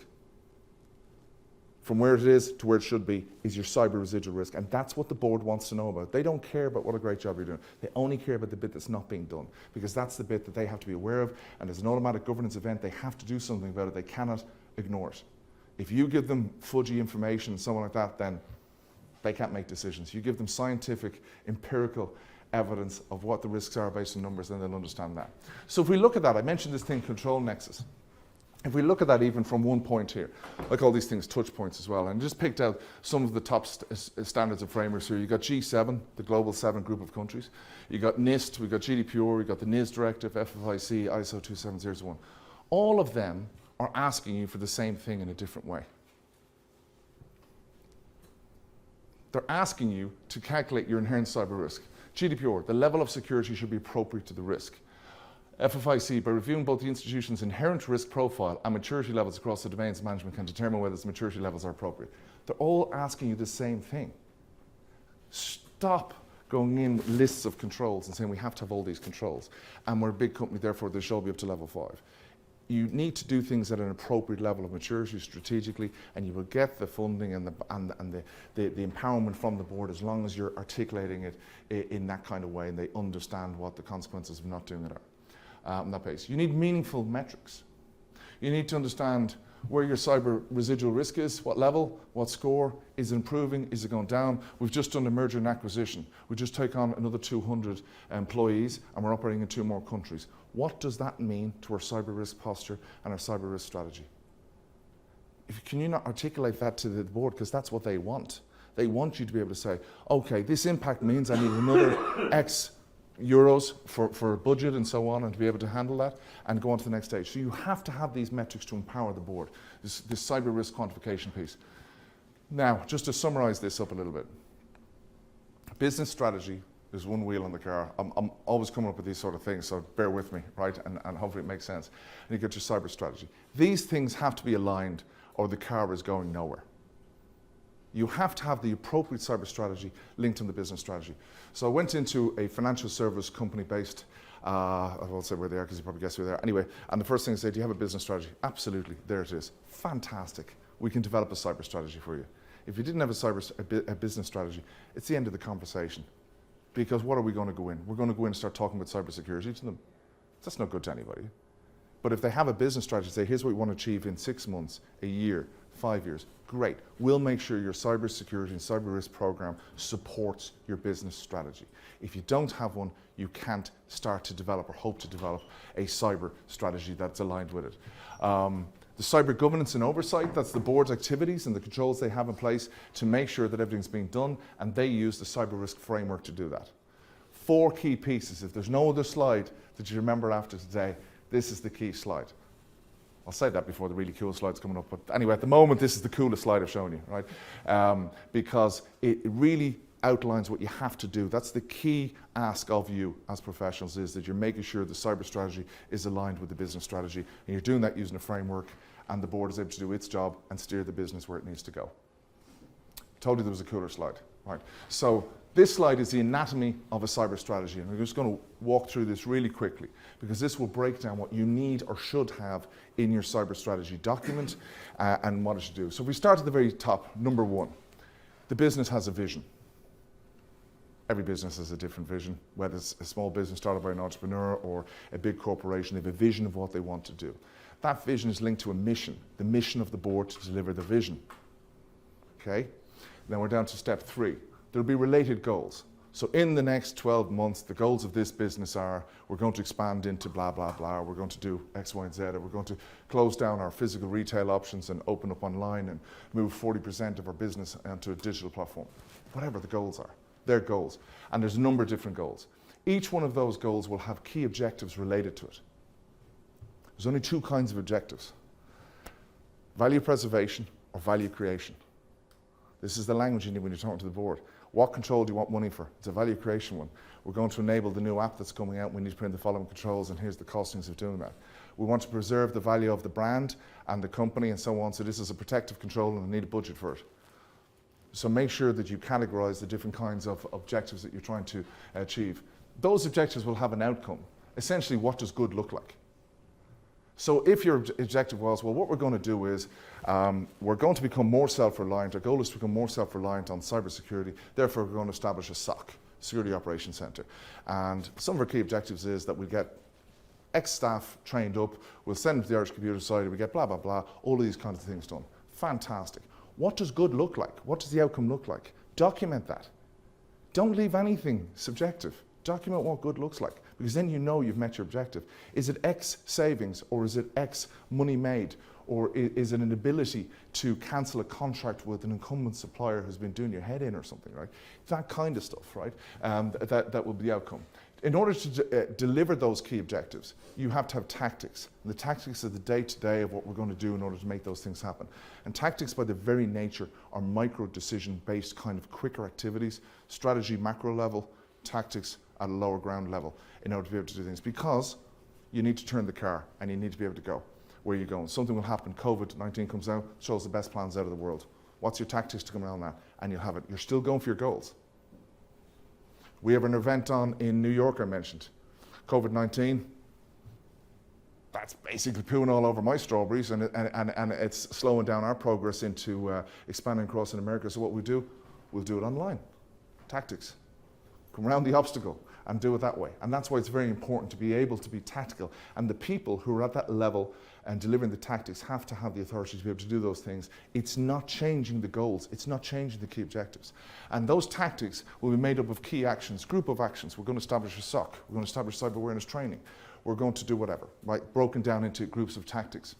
From where it is to where it should be is your cyber residual risk. And that's what the board wants to know about. They don't care about what a great job you're doing. They only care about the bit that's not being done, because that's the bit that they have to be aware of. And as an automatic governance event, they have to do something about it. They cannot ignore it. If you give them fudgy information, someone like that, then they can't make decisions. You give them scientific, empirical evidence of what the risks are based on numbers, then they'll understand that. So if we look at that, I mentioned this thing, control nexus. If we look at that even from one point here, I call these things touch points as well, and just picked out some of the top standards and frameworks here. You've got G7, the global 7 group of countries. You've got NIST, we've got GDPR, we've got the NIS directive, FFIC, ISO 27001. All of them are asking you for the same thing in a different way. They're asking you to calculate your inherent cyber risk. GDPR, the level of security should be appropriate to the risk. FFIC, by reviewing both the institution's inherent risk profile and maturity levels across the domains, management can determine whether its maturity levels are appropriate. They're all asking you the same thing. Stop going in with lists of controls and saying we have to have all these controls. And we're a big company, therefore they shall be up to level 5. You need to do things at an appropriate level of maturity strategically, and you will get the funding and the empowerment from the board as long as you're articulating it in that kind of way and they understand what the consequences of not doing it are on that base. You need meaningful metrics. You need to understand where your cyber residual risk is, what level, what score, is it improving, is it going down? We've just done a merger and acquisition. We just take on another 200 employees and we're operating in 2 more countries. What does that mean to our cyber risk posture and our cyber risk strategy? Can you not articulate that to the board? Because that's what they want. They want you to be able to say, okay, this impact means I need another X euros for a budget and so on, and to be able to handle that and go on to the next stage. So you have to have these metrics to empower the board, this cyber risk quantification piece. Now, just to summarize this up a little bit. Business strategy is one wheel on the car. I'm always coming up with these sort of things, so bear with me, right? And hopefully it makes sense. And you get your cyber strategy. These things have to be aligned or the car is going nowhere. You have to have the appropriate cyber strategy linked to the business strategy. So I went into a financial service company based, I won't say where they are because you probably guess who they are. Anyway, and the first thing I say, do you have a business strategy? Absolutely, there it is. Fantastic. We can develop a cyber strategy for you. If you didn't have a business strategy, it's the end of the conversation. Because what are we going to go in? We're going to go in and start talking about cybersecurity to them. That's not good to anybody. But if they have a business strategy, say, here's what we want to achieve in 6 months, a year, 5 years, great. We'll make sure your cybersecurity and cyber risk program supports your business strategy. If you don't have one, you can't start to develop or hope to develop a cyber strategy that's aligned with it. The cyber governance and oversight, that's the board's activities and the controls they have in place to make sure that everything's being done, and they use the cyber risk framework to do that. 4 key pieces. If there's no other slide that you remember after today, this is the key slide. I'll say that before the really cool slide's coming up, but anyway, at the moment, this is the coolest slide I've shown you, right? Because it really outlines what you have to do. That's the key ask of you as professionals, is that you're making sure the cyber strategy is aligned with the business strategy, and you're doing that using a framework, and the board is able to do its job and steer the business where it needs to go. I told you there was a cooler slide, right? So this slide is the anatomy of a cyber strategy, and we're just going to walk through this really quickly because this will break down what you need or should have in your cyber strategy document and what it should do. So if we start at the very top, number 1, the business has a vision. Every business has a different vision, whether it's a small business started by an entrepreneur or a big corporation. They have a vision of what they want to do. That vision is linked to a mission, the mission of the board to deliver the vision. Okay? Then we're down to step 3. There'll be related goals. So in the next 12 months, the goals of this business are, we're going to expand into blah, blah, blah, we're going to do X, Y, and Z, or we're going to close down our physical retail options and open up online and move 40% of our business onto a digital platform. Whatever the goals are, they're goals. And there's a number of different goals. Each one of those goals will have key objectives related to it. There's only 2 kinds of objectives: value preservation or value creation. This is the language you need when you're talking to the board. What control do you want money for? It's a value creation one. We're going to enable the new app that's coming out. We need to put in the following controls, and here's the costings of doing that. We want to preserve the value of the brand and the company and so on. So this is a protective control, and we need a budget for it. So make sure that you categorize the different kinds of objectives that you're trying to achieve. Those objectives will have an outcome. Essentially, what does good look like? So if your objective was, well, what we're going to do is we're going to become more self-reliant. Our goal is to become more self-reliant on cybersecurity. Therefore, we're going to establish a SOC, Security Operations Center. And some of our key objectives is that we get X staff trained up, we'll send them to the Irish Computer Society, we get blah, blah, blah, all of these kinds of things done. Fantastic. What does good look like? What does the outcome look like? Document that. Don't leave anything subjective. Document what good looks like, because then you know you've met your objective. Is it X savings, or is it X money made, or is it an ability to cancel a contract with an incumbent supplier who's been doing your head in or something, right? That kind of stuff, right? That will be the outcome. In order to deliver those key objectives, you have to have tactics. And the tactics are the day-to-day of what we're going to do in order to make those things happen. And tactics, by their very nature, are micro-decision-based kind of quicker activities, strategy macro level, tactics at a lower ground level, in order to be able to do things. Because you need to turn the car, and you need to be able to go where you're going. Something will happen. COVID-19 comes out, shows the best plans out of the world. What's your tactics to come around that? And you'll have it. You're still going for your goals. We have an event on in New York I mentioned. COVID-19, that's basically pooing all over my strawberries, and it's slowing down our progress into expanding across in America. So what we'll do it online. Tactics. Come around the obstacle and do it that way. And that's why it's very important to be able to be tactical. And the people who are at that level and delivering the tactics have to have the authority to be able to do those things. It's not changing the goals. It's not changing the key objectives. And those tactics will be made up of key actions, group of actions. We're going to establish a SOC. We're going to establish cyber awareness training. We're going to do whatever, right? Broken down into groups of tactics.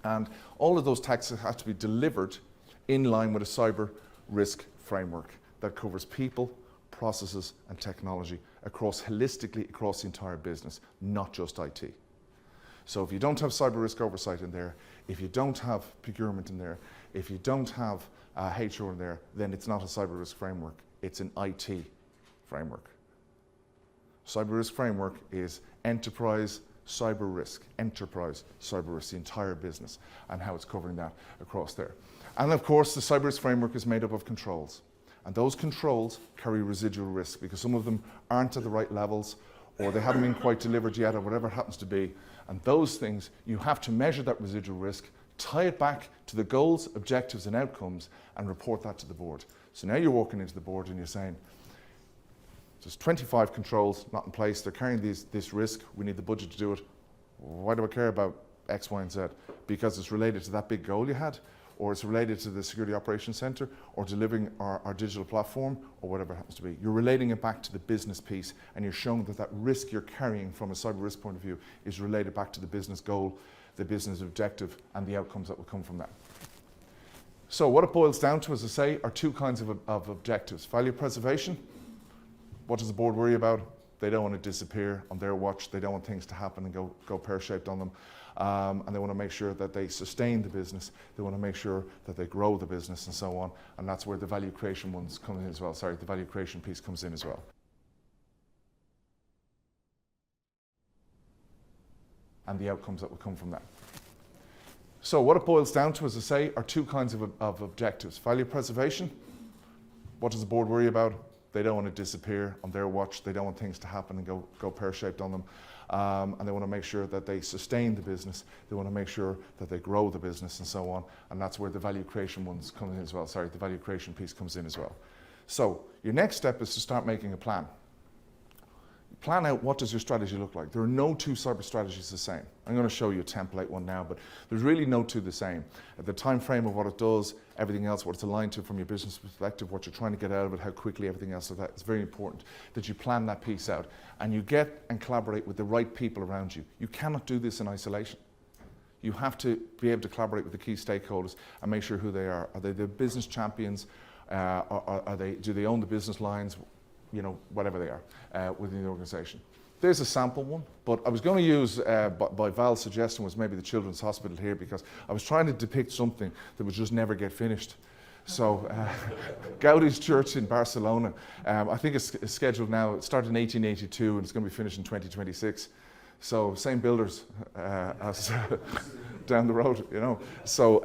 And all of those tactics have to be delivered in line with a cyber risk framework that covers people, processes, and technology holistically across the entire business, not just IT. So if you don't have cyber risk oversight in there, if you don't have procurement in there, if you don't have HR in there, then it's not a cyber risk framework, it's an IT framework. Cyber risk framework is enterprise cyber risk, the entire business, and how it's covering that across there. And of course, the cyber risk framework is made up of controls. And those controls carry residual risk because some of them aren't at the right levels, or they haven't been quite delivered yet, or whatever it happens to be. And those things, you have to measure that residual risk, tie it back to the goals, objectives, and outcomes, and report that to the board. So now you're walking into the board and you're saying, there's 25 controls not in place, they're carrying this risk, we need the budget to do it. Why do I care about X, Y, and Z? Because it's related to that big goal you had, or it's related to the Security Operations Centre, or delivering our digital platform, or whatever it happens to be. You're relating it back to the business piece, and you're showing that risk you're carrying from a cyber risk point of view is related back to the business goal, the business objective, and the outcomes that will come from that. So what it boils down to, as I say, are two kinds of objectives. Value preservation. What does the board worry about? They don't want to disappear on their watch. They don't want things to happen and go pear-shaped on them. And they want to make sure that they sustain the business. They want to make sure that they grow the business and so on. And that's where the value creation ones come in as well. Sorry, the value creation piece comes in as well. And the outcomes that will come from that. So what it boils down to, as I say, are two kinds of objectives. Value preservation. What does the board worry about? They don't want to disappear on their watch. They don't want things to happen and go pear-shaped on them. And they want to make sure that they sustain the business. They want to make sure that they grow the business and so on. And that's where the value creation ones come in as well. Sorry, the value creation piece comes in as well. So your next step is to start making a plan. Plan out, what does your strategy look like? There are no two cyber strategies the same. I'm going to show you a template one now, but there's really no two the same. The time frame of what it does, everything else, what it's aligned to from your business perspective, what you're trying to get out of it, how quickly, everything else. So that it's very important that you plan that piece out and you get and collaborate with the right people around you. You cannot do this in isolation. You have to be able to collaborate with the key stakeholders and make sure who they are. Are they the business champions? Do they own the business lines? You know, whatever they are within the organisation. There's a sample one, but I was going to use, by Val's suggestion, was maybe the Children's Hospital here, because I was trying to depict something that would just never get finished. So Gaudi's Church in Barcelona, I think it's scheduled now. It started in 1882 and it's going to be finished in 2026. So same builders as down the road, you know. So,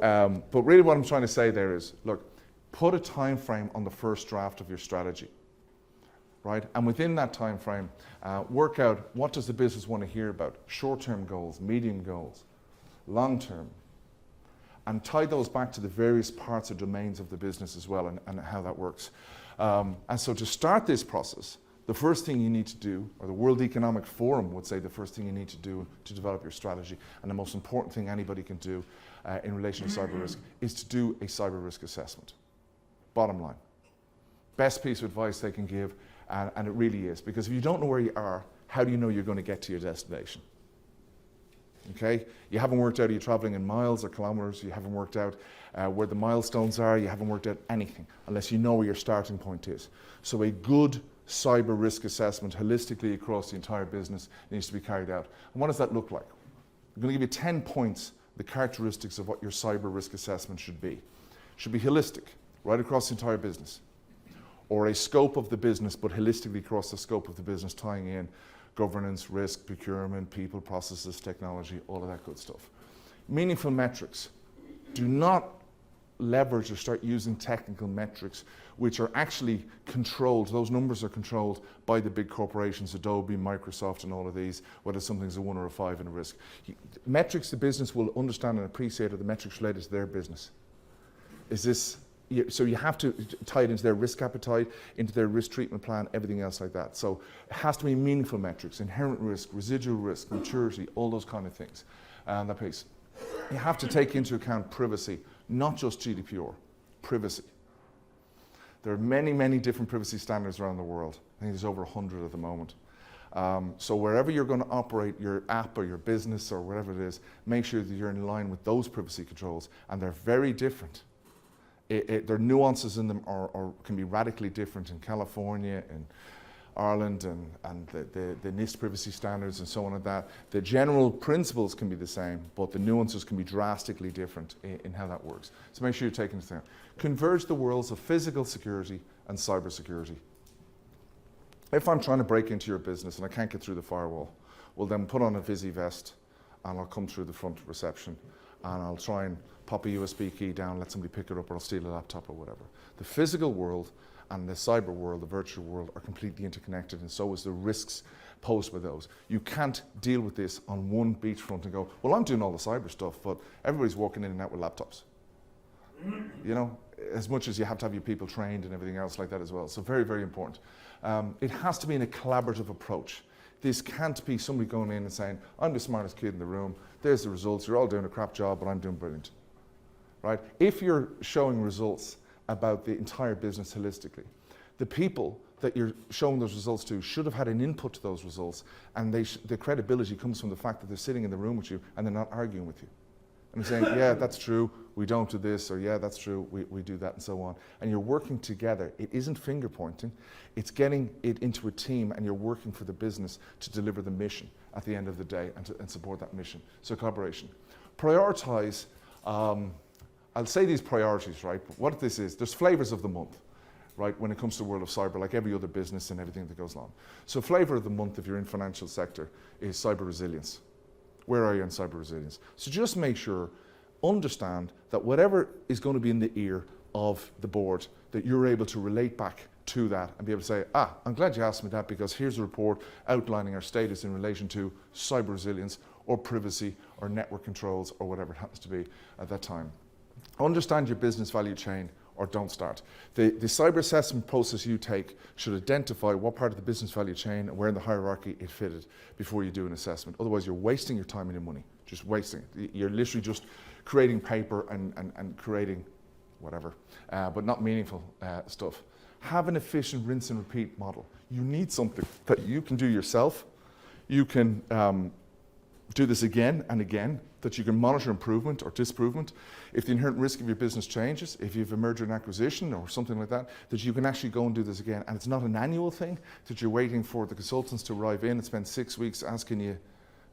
but really what I'm trying to say there is, look, put a time frame on the first draft of your strategy. Right? And within that time frame, work out what does the business want to hear about, short-term goals, medium goals, long-term, and tie those back to the various parts or domains of the business as well, and how that works. And so to start this process, the first thing you need to do, or the World Economic Forum would say the first thing you need to do to develop your strategy, and the most important thing anybody can do in relation to cyber risk, is to do a cyber risk assessment. Bottom line. Best piece of advice they can give. And it really is, because if you don't know where you are, how do you know you're going to get to your destination? Okay? You haven't worked out, are you traveling in miles or kilometers? You haven't worked out where the milestones are. You haven't worked out anything unless you know where your starting point is. So a good cyber risk assessment holistically across the entire business needs to be carried out. And what does that look like? I'm going to give you 10 points, the characteristics of what your cyber risk assessment should be. It should be holistic, right across the entire business. Or a scope of the business, but holistically across the scope of the business, tying in governance, risk, procurement, people, processes, technology, all of that good stuff. Meaningful metrics. Do not leverage or start using technical metrics which are actually controlled. Those numbers are controlled by the big corporations, Adobe, Microsoft, and all of these, whether something's a 1 or a 5 in a risk. Metrics the business will understand and appreciate are the metrics related to their business. So you have to tie it into their risk appetite, into their risk treatment plan, everything else like that. So it has to be meaningful metrics, inherent risk, residual risk, maturity, all those kind of things. That piece. You have to take into account privacy, not just GDPR, privacy. There are many, many different privacy standards around the world. I think there's over 100 at the moment. So wherever you're going to operate your app or your business or whatever it is, make sure that you're in line with those privacy controls, and they're very different. Their nuances in them can be radically different in California and Ireland and the NIST privacy standards and so on and that. The general principles can be the same, but the nuances can be drastically different in how that works. So make sure you're taking this down. Converge the worlds of physical security and cyber security. If I'm trying to break into your business and I can't get through the firewall, well then put on a Visi vest and I'll come through the front reception and I'll try and pop a USB key down, let somebody pick it up, or I'll steal a laptop or whatever. The physical world and the cyber world, the virtual world, are completely interconnected, and so is the risks posed by those. You can't deal with this on one beachfront and go, well, I'm doing all the cyber stuff, but everybody's walking in and out with laptops. You know, as much as you have to have your people trained and everything else like that as well. So very, very important. It has to be in a collaborative approach. This can't be somebody going in and saying, I'm the smartest kid in the room, there's the results, you're all doing a crap job, but I'm doing brilliant. Right? If you're showing results about the entire business holistically, the people that you're showing those results to should have had an input to those results, and the credibility comes from the fact that they're sitting in the room with you and they're not arguing with you. And they're saying, yeah, that's true, we don't do this, or yeah, that's true, we do that, and so on. And you're working together. It isn't finger pointing, it's getting it into a team, and you're working for the business to deliver the mission at the end of the day and support that mission. So collaboration. Prioritize. I'll say these priorities, right? But what this is, there's flavors of the month, right? When it comes to the world of cyber, like every other business and everything that goes along. So flavor of the month, if you're in financial sector, is cyber resilience. Where are you in cyber resilience? So just make sure, understand that whatever is going to be in the ear of the board, that you're able to relate back to that and be able to say, I'm glad you asked me that, because here's a report outlining our status in relation to cyber resilience or privacy or network controls or whatever it happens to be at that time. Understand your business value chain, or don't start. The cyber assessment process you take should identify what part of the business value chain and where in the hierarchy it fitted before you do an assessment. Otherwise, you're wasting your time and your money, just wasting it. You're literally just creating paper and creating whatever, but not meaningful stuff. Have an efficient rinse and repeat model. You need something that you can do yourself. You can do this again and again, that you can monitor improvement or disprovement. If the inherent risk of your business changes, if you have a merger and acquisition or something like that, that you can actually go and do this again. And it's not an annual thing that you're waiting for the consultants to arrive in and spend 6 weeks asking you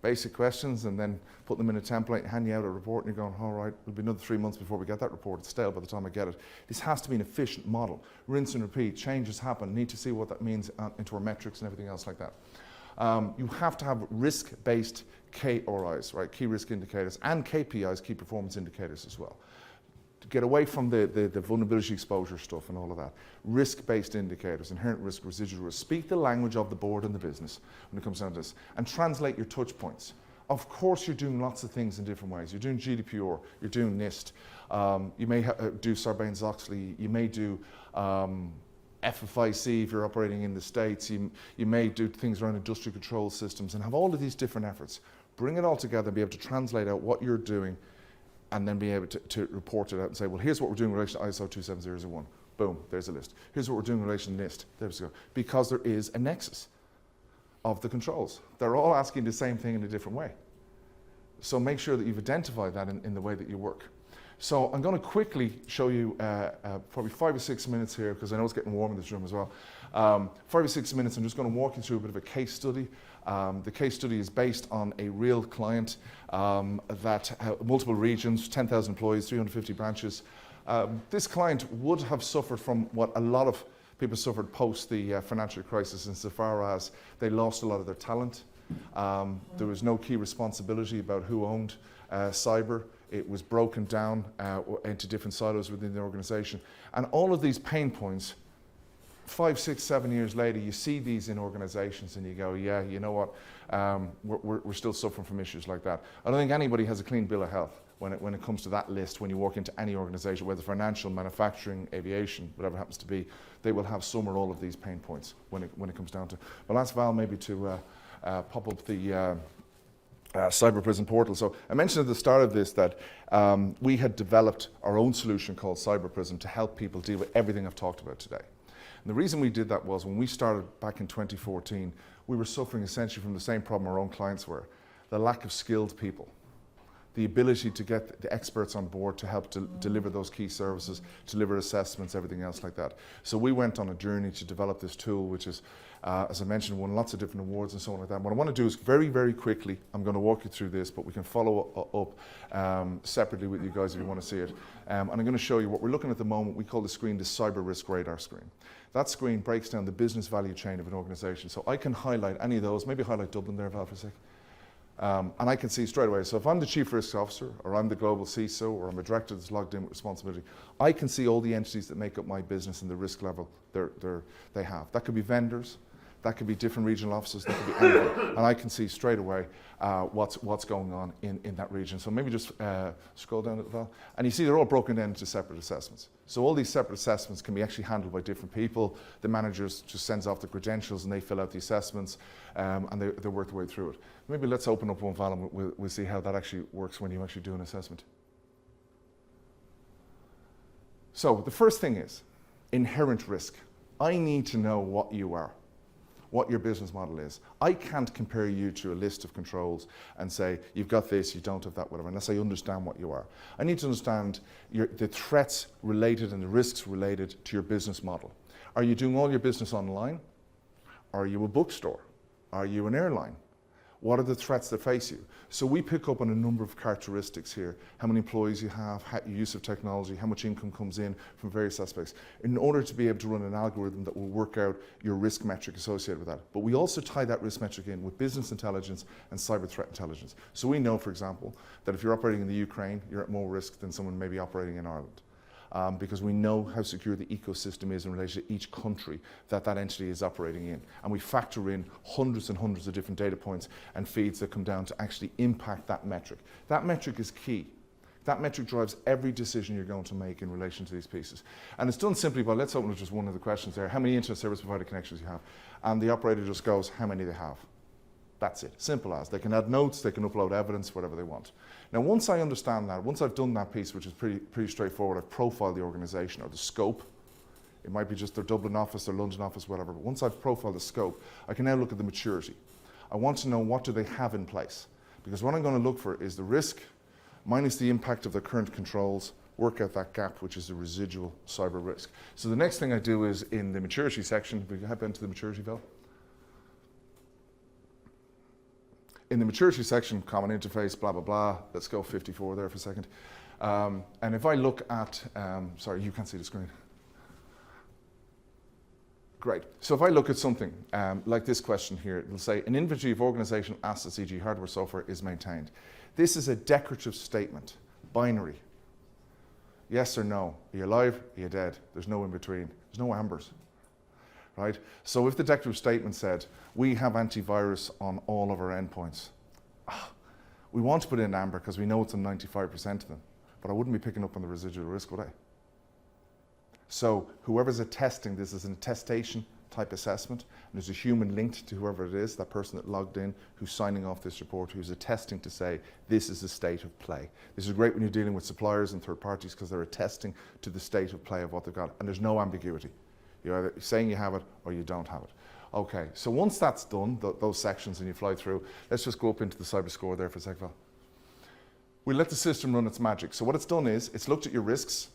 basic questions and then put them in a template and hand you out a report and you're going, all right, it'll be another 3 months before we get that report. It's stale by the time I get it. This has to be an efficient model. Rinse and repeat, changes happen, need to see what that means into our metrics and everything else like that. You have to have risk-based KRIs, right? Key risk indicators, and KPIs, key performance indicators as well. To get away from the vulnerability exposure stuff and all of that. Risk-based indicators, inherent risk, residual risk. Speak the language of the board and the business when it comes down to this. And translate your touch points. Of course you're doing lots of things in different ways. You're doing GDPR, you're doing NIST, you may do Sarbanes-Oxley, you may do FFIC if you're operating in the States, you may do things around industrial control systems and have all of these different efforts. Bring it all together and be able to translate out what you're doing and then be able to report it out and say, well, here's what we're doing in relation to ISO 27001. Boom, there's a list. Here's what we're doing in relation to NIST. There we go. Because there is a nexus of the controls. They're all asking the same thing in a different way. So make sure that you've identified that in the way that you work. So I'm going to quickly show you probably 5 or 6 minutes here, because I know it's getting warm in this room as well. 5 or 6 minutes, I'm just going to walk you through a bit of a case study. The case study is based on a real client that multiple regions, 10,000 employees, 350 branches. This client would have suffered from what a lot of people suffered post the financial crisis, insofar as they lost a lot of their talent. There was no key responsibility about who owned cyber. It was broken down into different silos within the organization. And all of these pain points, 5, 6, 7 years later, you see these in organizations and you go, yeah, you know what, we're still suffering from issues like that. I don't think anybody has a clean bill of health when it comes to that list. When you walk into any organization, whether financial, manufacturing, aviation, whatever it happens to be, they will have some or all of these pain points when it comes down to. I'll ask Val maybe to pop up the Cyber Prison portal. So I mentioned at the start of this that we had developed our own solution called Cyber Prison to help people deal with everything I've talked about today. And the reason we did that was when we started back in 2014, we were suffering essentially from the same problem our own clients were, the lack of skilled people, the ability to get the experts on board to help to deliver those key services, deliver assessments, everything else like that. So we went on a journey to develop this tool, which is, as I mentioned, won lots of different awards and so on like that. What I want to do is very, very quickly, I'm going to walk you through this, but we can follow up separately with you guys if you want to see it. And I'm going to show you what we're looking at the moment. We call the screen the Cyber Risk Radar screen. That screen breaks down the business value chain of an organization. So I can highlight any of those, maybe highlight Dublin there, Val, for a sec. And I can see straight away. So if I'm the Chief Risk Officer, or I'm the Global CISO, or I'm a director that's logged in with responsibility, I can see all the entities that make up my business and the risk level they have. That could be vendors, that could be different regional offices, that could be anything. And I can see straight away what's going on in that region. So maybe just scroll down at Val. And you see they're all broken down into separate assessments. So all these separate assessments can be actually handled by different people. The managers just sends off the credentials and they fill out the assessments and they work their way through it. Maybe let's open up one, Val, and we'll see how that actually works when you actually do an assessment. So the first thing is inherent risk. I need to know what you are, what your business model is. I can't compare you to a list of controls and say, you've got this, you don't have that, whatever, unless I understand what you are. I need to understand the threats related and the risks related to your business model. Are you doing all your business online? Are you a bookstore? Are you an airline? What are the threats that face you? So we pick up on a number of characteristics here. How many employees you have, use of technology, how much income comes in from various aspects, in order to be able to run an algorithm that will work out your risk metric associated with that. But we also tie that risk metric in with business intelligence and cyber threat intelligence. So we know, for example, that if you're operating in the Ukraine, you're at more risk than someone maybe operating in Ireland. Because we know how secure the ecosystem is in relation to each country that entity is operating in. And we factor in hundreds and hundreds of different data points and feeds that come down to actually impact that metric. That metric is key. That metric drives every decision you're going to make in relation to these pieces. And it's done simply by, let's open with just one of the questions there, how many internet service provider connections you have? And the operator just goes, how many they have. That's it, simple as. They can add notes, they can upload evidence, whatever they want. Now, once I understand that, once I've done that piece, which is pretty straightforward, I've profiled the organization or the scope. It might be just their Dublin office, their London office, whatever. But once I've profiled the scope, I can now look at the maturity. I want to know what do they have in place. Because what I'm going to look for is the risk minus the impact of the current controls, work out that gap, which is the residual cyber risk. So the next thing I do is in the maturity section, we can head into the maturity, Val. In the maturity section, common interface, blah, blah, blah. Let's go 54 there for a second. And if I look at, sorry, you can't see the screen. Great. So if I look at something like this question here, it'll say an inventory of organizational assets, e.g. hardware, software, is maintained. This is a decorative statement, binary. Yes or no. Are you alive? Are you dead? There's no in between. There's no ambers. Right? So if the decorative statement said, we have antivirus on all of our endpoints, we want to put in amber because we know it's on 95% of them, but I wouldn't be picking up on the residual risk, would I? So whoever's attesting, this is an attestation type assessment, and there's a human linked to whoever it is, that person that logged in, who's signing off this report, who's attesting to say, this is the state of play. This is great when you're dealing with suppliers and third parties because they're attesting to the state of play of what they've got, and there's no ambiguity. You're either saying you have it or you don't have it. Okay, so once that's done, those sections, and you fly through, let's just go up into the cyber score there for a sec, Val. We let the system run its magic. So what it's done is, it's looked at your risks,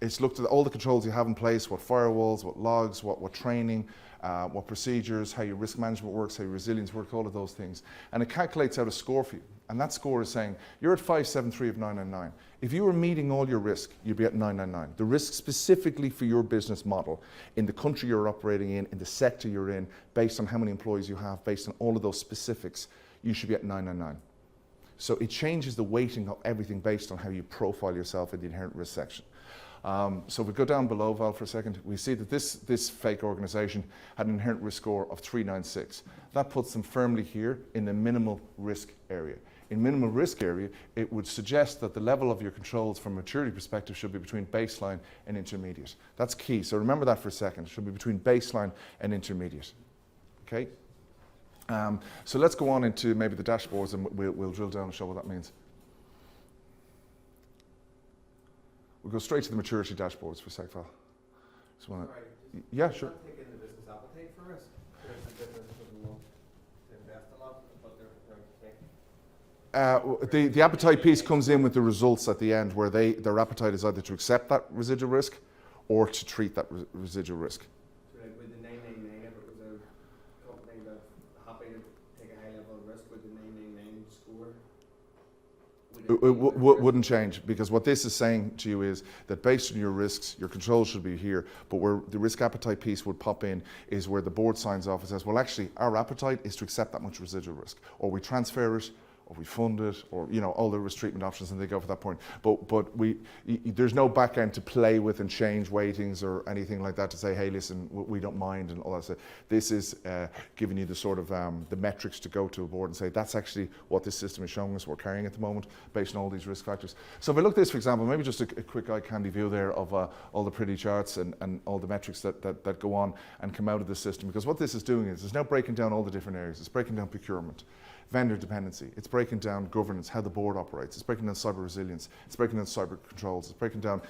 it's looked at all the controls you have in place, what firewalls, what logs, what training, what procedures, how your risk management works, how your resilience works, all of those things. And it calculates out a score for you. And that score is saying, you're at 573 of 999. If you were meeting all your risk, you'd be at 999. The risk specifically for your business model, in the country you're operating in the sector you're in, based on how many employees you have, based on all of those specifics, you should be at 999. So it changes the weighting of everything based on how you profile yourself in the inherent risk section. So if we go down below, Val, for a second, we see that this fake organisation had an inherent risk score of 396. That puts them firmly here in the minimal risk area. In minimal risk area, it would suggest that the level of your controls from a maturity perspective should be between baseline and intermediate. That's key, so remember that for a second. It should be between baseline and intermediate. Okay? So let's go on into maybe the dashboards and we'll drill down and show what that means. We'll go straight to the maturity dashboards for a sec, Val. Yeah, sure. Take in the business appetite for risk. There's a business that doesn't want to invest a lot, but they're prepared to take. The appetite piece comes in with the results at the end, where their appetite is either to accept that residual risk or to treat that residual risk. So like with the 999, if it was a company that's happy to take a high level of risk, with the 999 score? It wouldn't change, because what this is saying to you is that based on your risks, your controls should be here, but where the risk appetite piece would pop in is where the board signs off and says, well, actually, our appetite is to accept that much residual risk, or we transfer it, or we fund it, or all the risk treatment options, and they go for that point. But there's no back end to play with and change weightings or anything like that to say, hey, listen, we don't mind and all that stuff. This is giving you the sort of the metrics to go to a board and say, that's actually what this system is showing us we're carrying at the moment based on all these risk factors. So if I look at this, for example, maybe just a quick eye candy view there of all the pretty charts and all the metrics that go on and come out of the system, because what this is doing is it's now breaking down all the different areas. It's breaking down procurement, vendor dependency, it's breaking down governance, how the board operates, it's breaking down cyber resilience, it's breaking down cyber controls, it's breaking down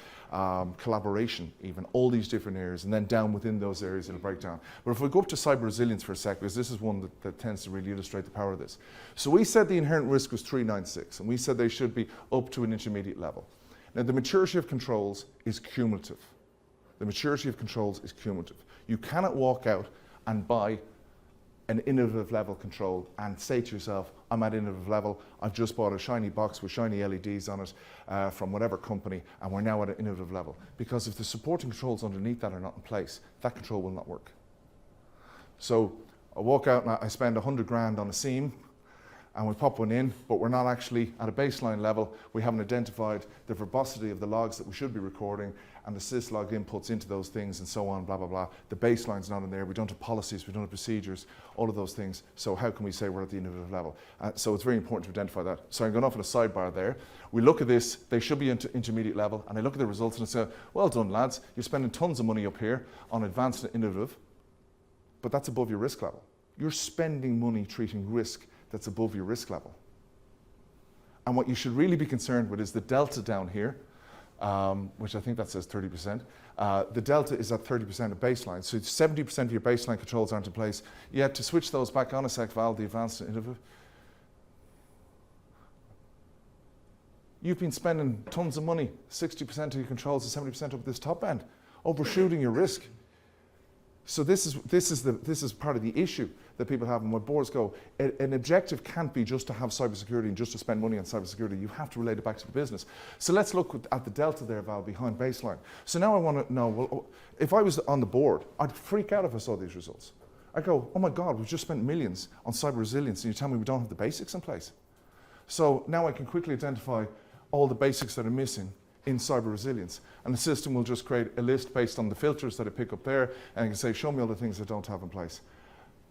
collaboration, even all these different areas, and then down within those areas it'll break down. But if we go up to cyber resilience for a sec, because this is one that tends to really illustrate the power of this. So we said the inherent risk was 396, and we said they should be up to an intermediate level. Now the maturity of controls is cumulative. The maturity of controls is cumulative. You cannot walk out and buy an innovative level control and say to yourself, I'm at innovative level, I've just bought a shiny box with shiny LEDs on it from whatever company, and we're now at an innovative level. Because if the supporting controls underneath that are not in place, that control will not work. So I walk out and I spend 100 grand on a SIEM, and we pop one in, but we're not actually at a baseline level. We haven't identified the verbosity of the logs that we should be recording and the syslog inputs into those things and so on, blah, blah, blah. The baseline's not in there. We don't have policies, we don't have procedures, all of those things. So how can we say we're at the innovative level? So it's very important to identify that. So I'm going off on a sidebar there. We look at this, they should be intermediate level, and I look at the results and I say, well done, lads. You're spending tons of money up here on advanced and innovative, but that's above your risk level. You're spending money treating risk that's above your risk level. And what you should really be concerned with is the delta down here, which I think that says 30%. The delta is at 30% of baseline. So 70% of your baseline controls aren't in place. Yet to switch those back on a sec, Val, the advanced and innovative, you've been spending tons of money, 60% of your controls and 70% up this top end, overshooting your risk. So this is part of the issue that people have, and when boards go, an objective can't be just to have cybersecurity and just to spend money on cybersecurity. You have to relate it back to the business. So let's look at the delta there, Val, behind baseline. So now I want to know, well, if I was on the board, I'd freak out if I saw these results. I'd go, oh my God, we've just spent millions on cyber resilience and you tell me we don't have the basics in place. So now I can quickly identify all the basics that are missing in cyber resilience. And the system will just create a list based on the filters that I pick up there, and I can say, show me all the things I don't have in place.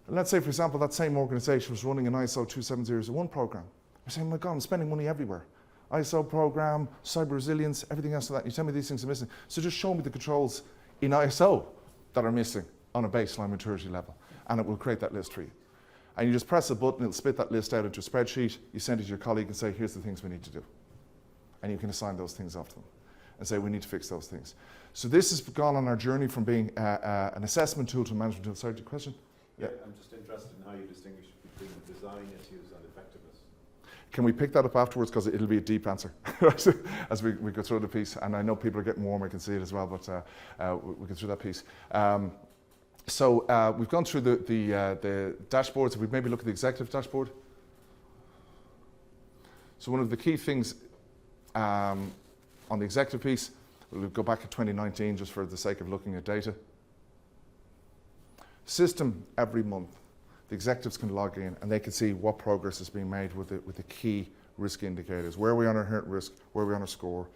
And let's say, for example, that same organization was running an ISO 27001 program. I'm saying, oh my God, I'm spending money everywhere. ISO program, cyber resilience, everything else like that. You tell me these things are missing. So just show me the controls in ISO that are missing on a baseline maturity level, and it will create that list for you. And you just press a button, it'll spit that list out into a spreadsheet, you send it to your colleague and say, here's the things we need to do. And you can assign those things off to them and say, we need to fix those things. So this has gone on our journey from being an assessment tool to a management tool. Sorry, question? Yeah, I'm just interested in how you distinguish between design issues and effectiveness. Can we pick that up afterwards, because it'll be a deep answer as we go through the piece. And I know people are getting warm, I can see it as well, but we go through that piece. So we've gone through the dashboards. If we maybe look at the executive dashboard. So one of the key things on the executive piece, we'll go back to 2019 just for the sake of looking at data. System every month, the executives can log in and they can see what progress is being made with the key risk indicators. Where are we on our inherent risk? Where are we on our score?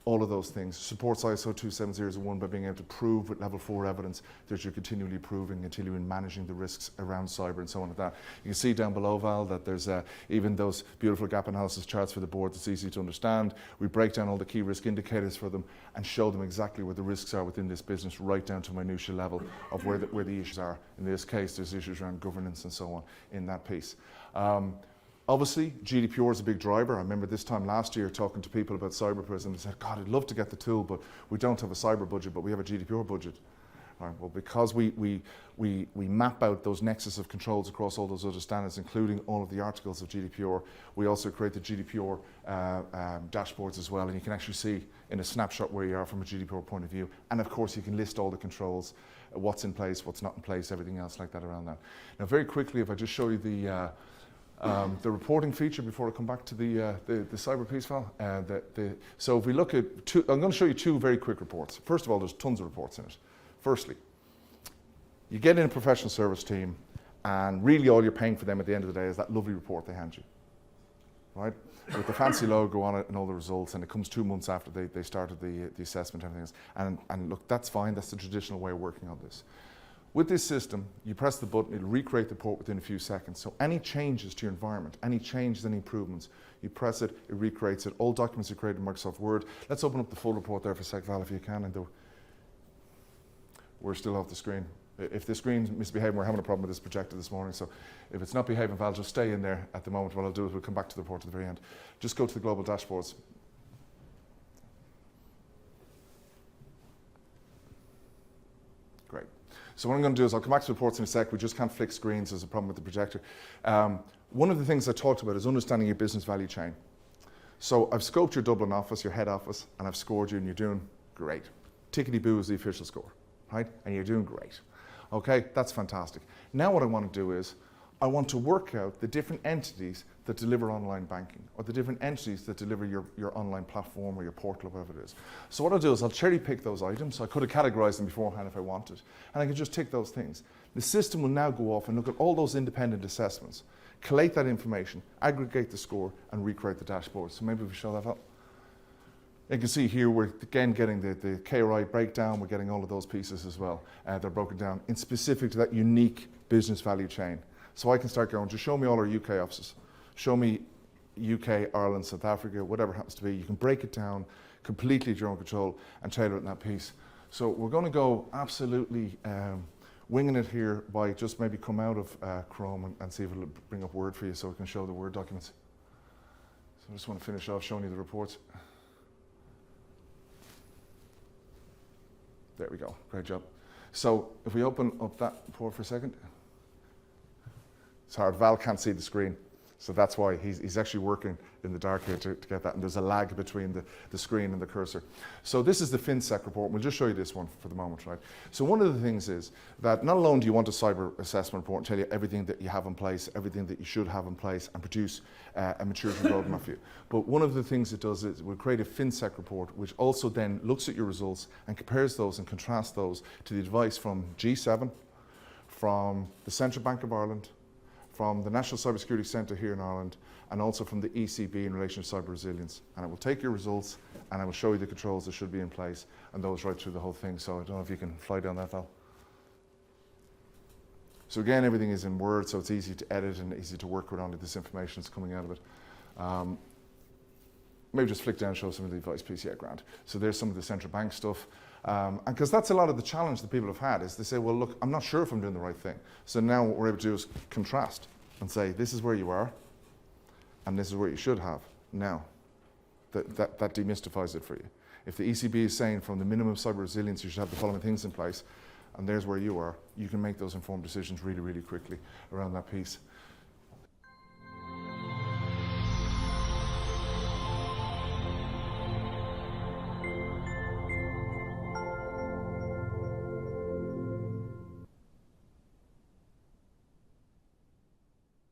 All of those things. Supports ISO 27001 by being able to prove with level 4 evidence that you're continually improving, continually managing the risks around cyber and so on like that. You can see down below, Val, that there's even those beautiful gap analysis charts for the board that's easy to understand. We break down all the key risk indicators for them and show them exactly where the risks are within this business, right down to minutiae level of where the issues are. In this case, there's issues around governance and so on in that piece. Obviously, GDPR is a big driver. I remember this time last year talking to people about Cyber Prism. They said, God, I'd love to get the tool, but we don't have a cyber budget, but we have a GDPR budget. Right, well, because we map out those nexus of controls across all those other standards, including all of the articles of GDPR, we also create the GDPR dashboards as well, and you can actually see in a snapshot where you are from a GDPR point of view. And of course, you can list all the controls, what's in place, what's not in place, everything else like that around that. Now, very quickly, if I just show you the reporting feature before I come back to the cyber piece file. So if we look at I'm going to show you two very quick reports. First of all, there's tons of reports in it. Firstly, you get in a professional service team, and really all you're paying for them at the end of the day is that lovely report they hand you, right? With the fancy logo on it and all the results, and it comes 2 months after they started the assessment and everything else. And look, that's fine. That's the traditional way of working on this. With this system, you press the button, it'll recreate the report within a few seconds. So any changes to your environment, any changes, any improvements, you press it, it recreates it. All documents are created in Microsoft Word. Let's open up the full report there for a sec, Val, if you can. And we're still off the screen. If the screen's misbehaving, we're having a problem with this projector this morning. So if it's not behaving, Val, just stay in there at the moment. What I'll do is we'll come back to the report at the very end. Just go to the global dashboards. Great. So what I'm going to do is I'll come back to reports in a sec. We just can't flick screens. There's a problem with the projector. One of the things I talked about is understanding your business value chain. So I've scoped your Dublin office, your head office, and I've scored you, and you're doing great. Tickety-boo is the official score, right? And you're doing great. Okay, that's fantastic. Now what I want to do is I want to work out the different entities that deliver online banking, or the different entities that deliver your online platform or your portal or whatever it is. So what I'll do is I'll cherry pick those items. I could have categorized them beforehand if I wanted, and I can just tick those things. The system will now go off and look at all those independent assessments, collate that information, aggregate the score, and recreate the dashboard. So maybe we show that up. You can see here we're again getting the KRI breakdown. We're getting all of those pieces as well. They're broken down in specific to that unique business value chain. So I can start going, just show me all our UK offices. Show me UK, Ireland, South Africa, whatever it happens to be. You can break it down completely at your own control and tailor it in that piece. So we're going to go absolutely winging it here by just maybe come out of Chrome and see if it'll bring up Word for you so we can show the Word documents. So I just want to finish off showing you the reports. There we go, great job. So if we open up that report for a second. It's hard, Val can't see the screen. So that's why he's actually working in the dark here to get that. And there's a lag between the screen and the cursor. So this is the FinSec report. We'll just show you this one for the moment, right? So one of the things is that not alone do you want a cyber assessment report and tell you everything that you have in place, everything that you should have in place, and produce a maturity roadmap for you. But one of the things it does is we'll create a FinSec report, which also then looks at your results and compares those and contrasts those to the advice from G7, from the Central Bank of Ireland, from the National Cybersecurity Centre here in Ireland, and also from the ECB in relation to cyber resilience. And it will take your results and I will show you the controls that should be in place and those right through the whole thing. So I don't know if you can fly down that, Val. So again, everything is in Word, so it's easy to edit and easy to work with on this information that's coming out of it. Maybe just flick down and show some of the advice piece, yeah, grand. So there's some of the central bank stuff. And because that's a lot of the challenge that people have had is they say, well, look, I'm not sure if I'm doing the right thing. So now what we're able to do is contrast and say, this is where you are, and this is where you should have. Now, that demystifies it for you. If the ECB is saying from the minimum cyber resilience, you should have the following things in place, and there's where you are, you can make those informed decisions really, really quickly around that piece.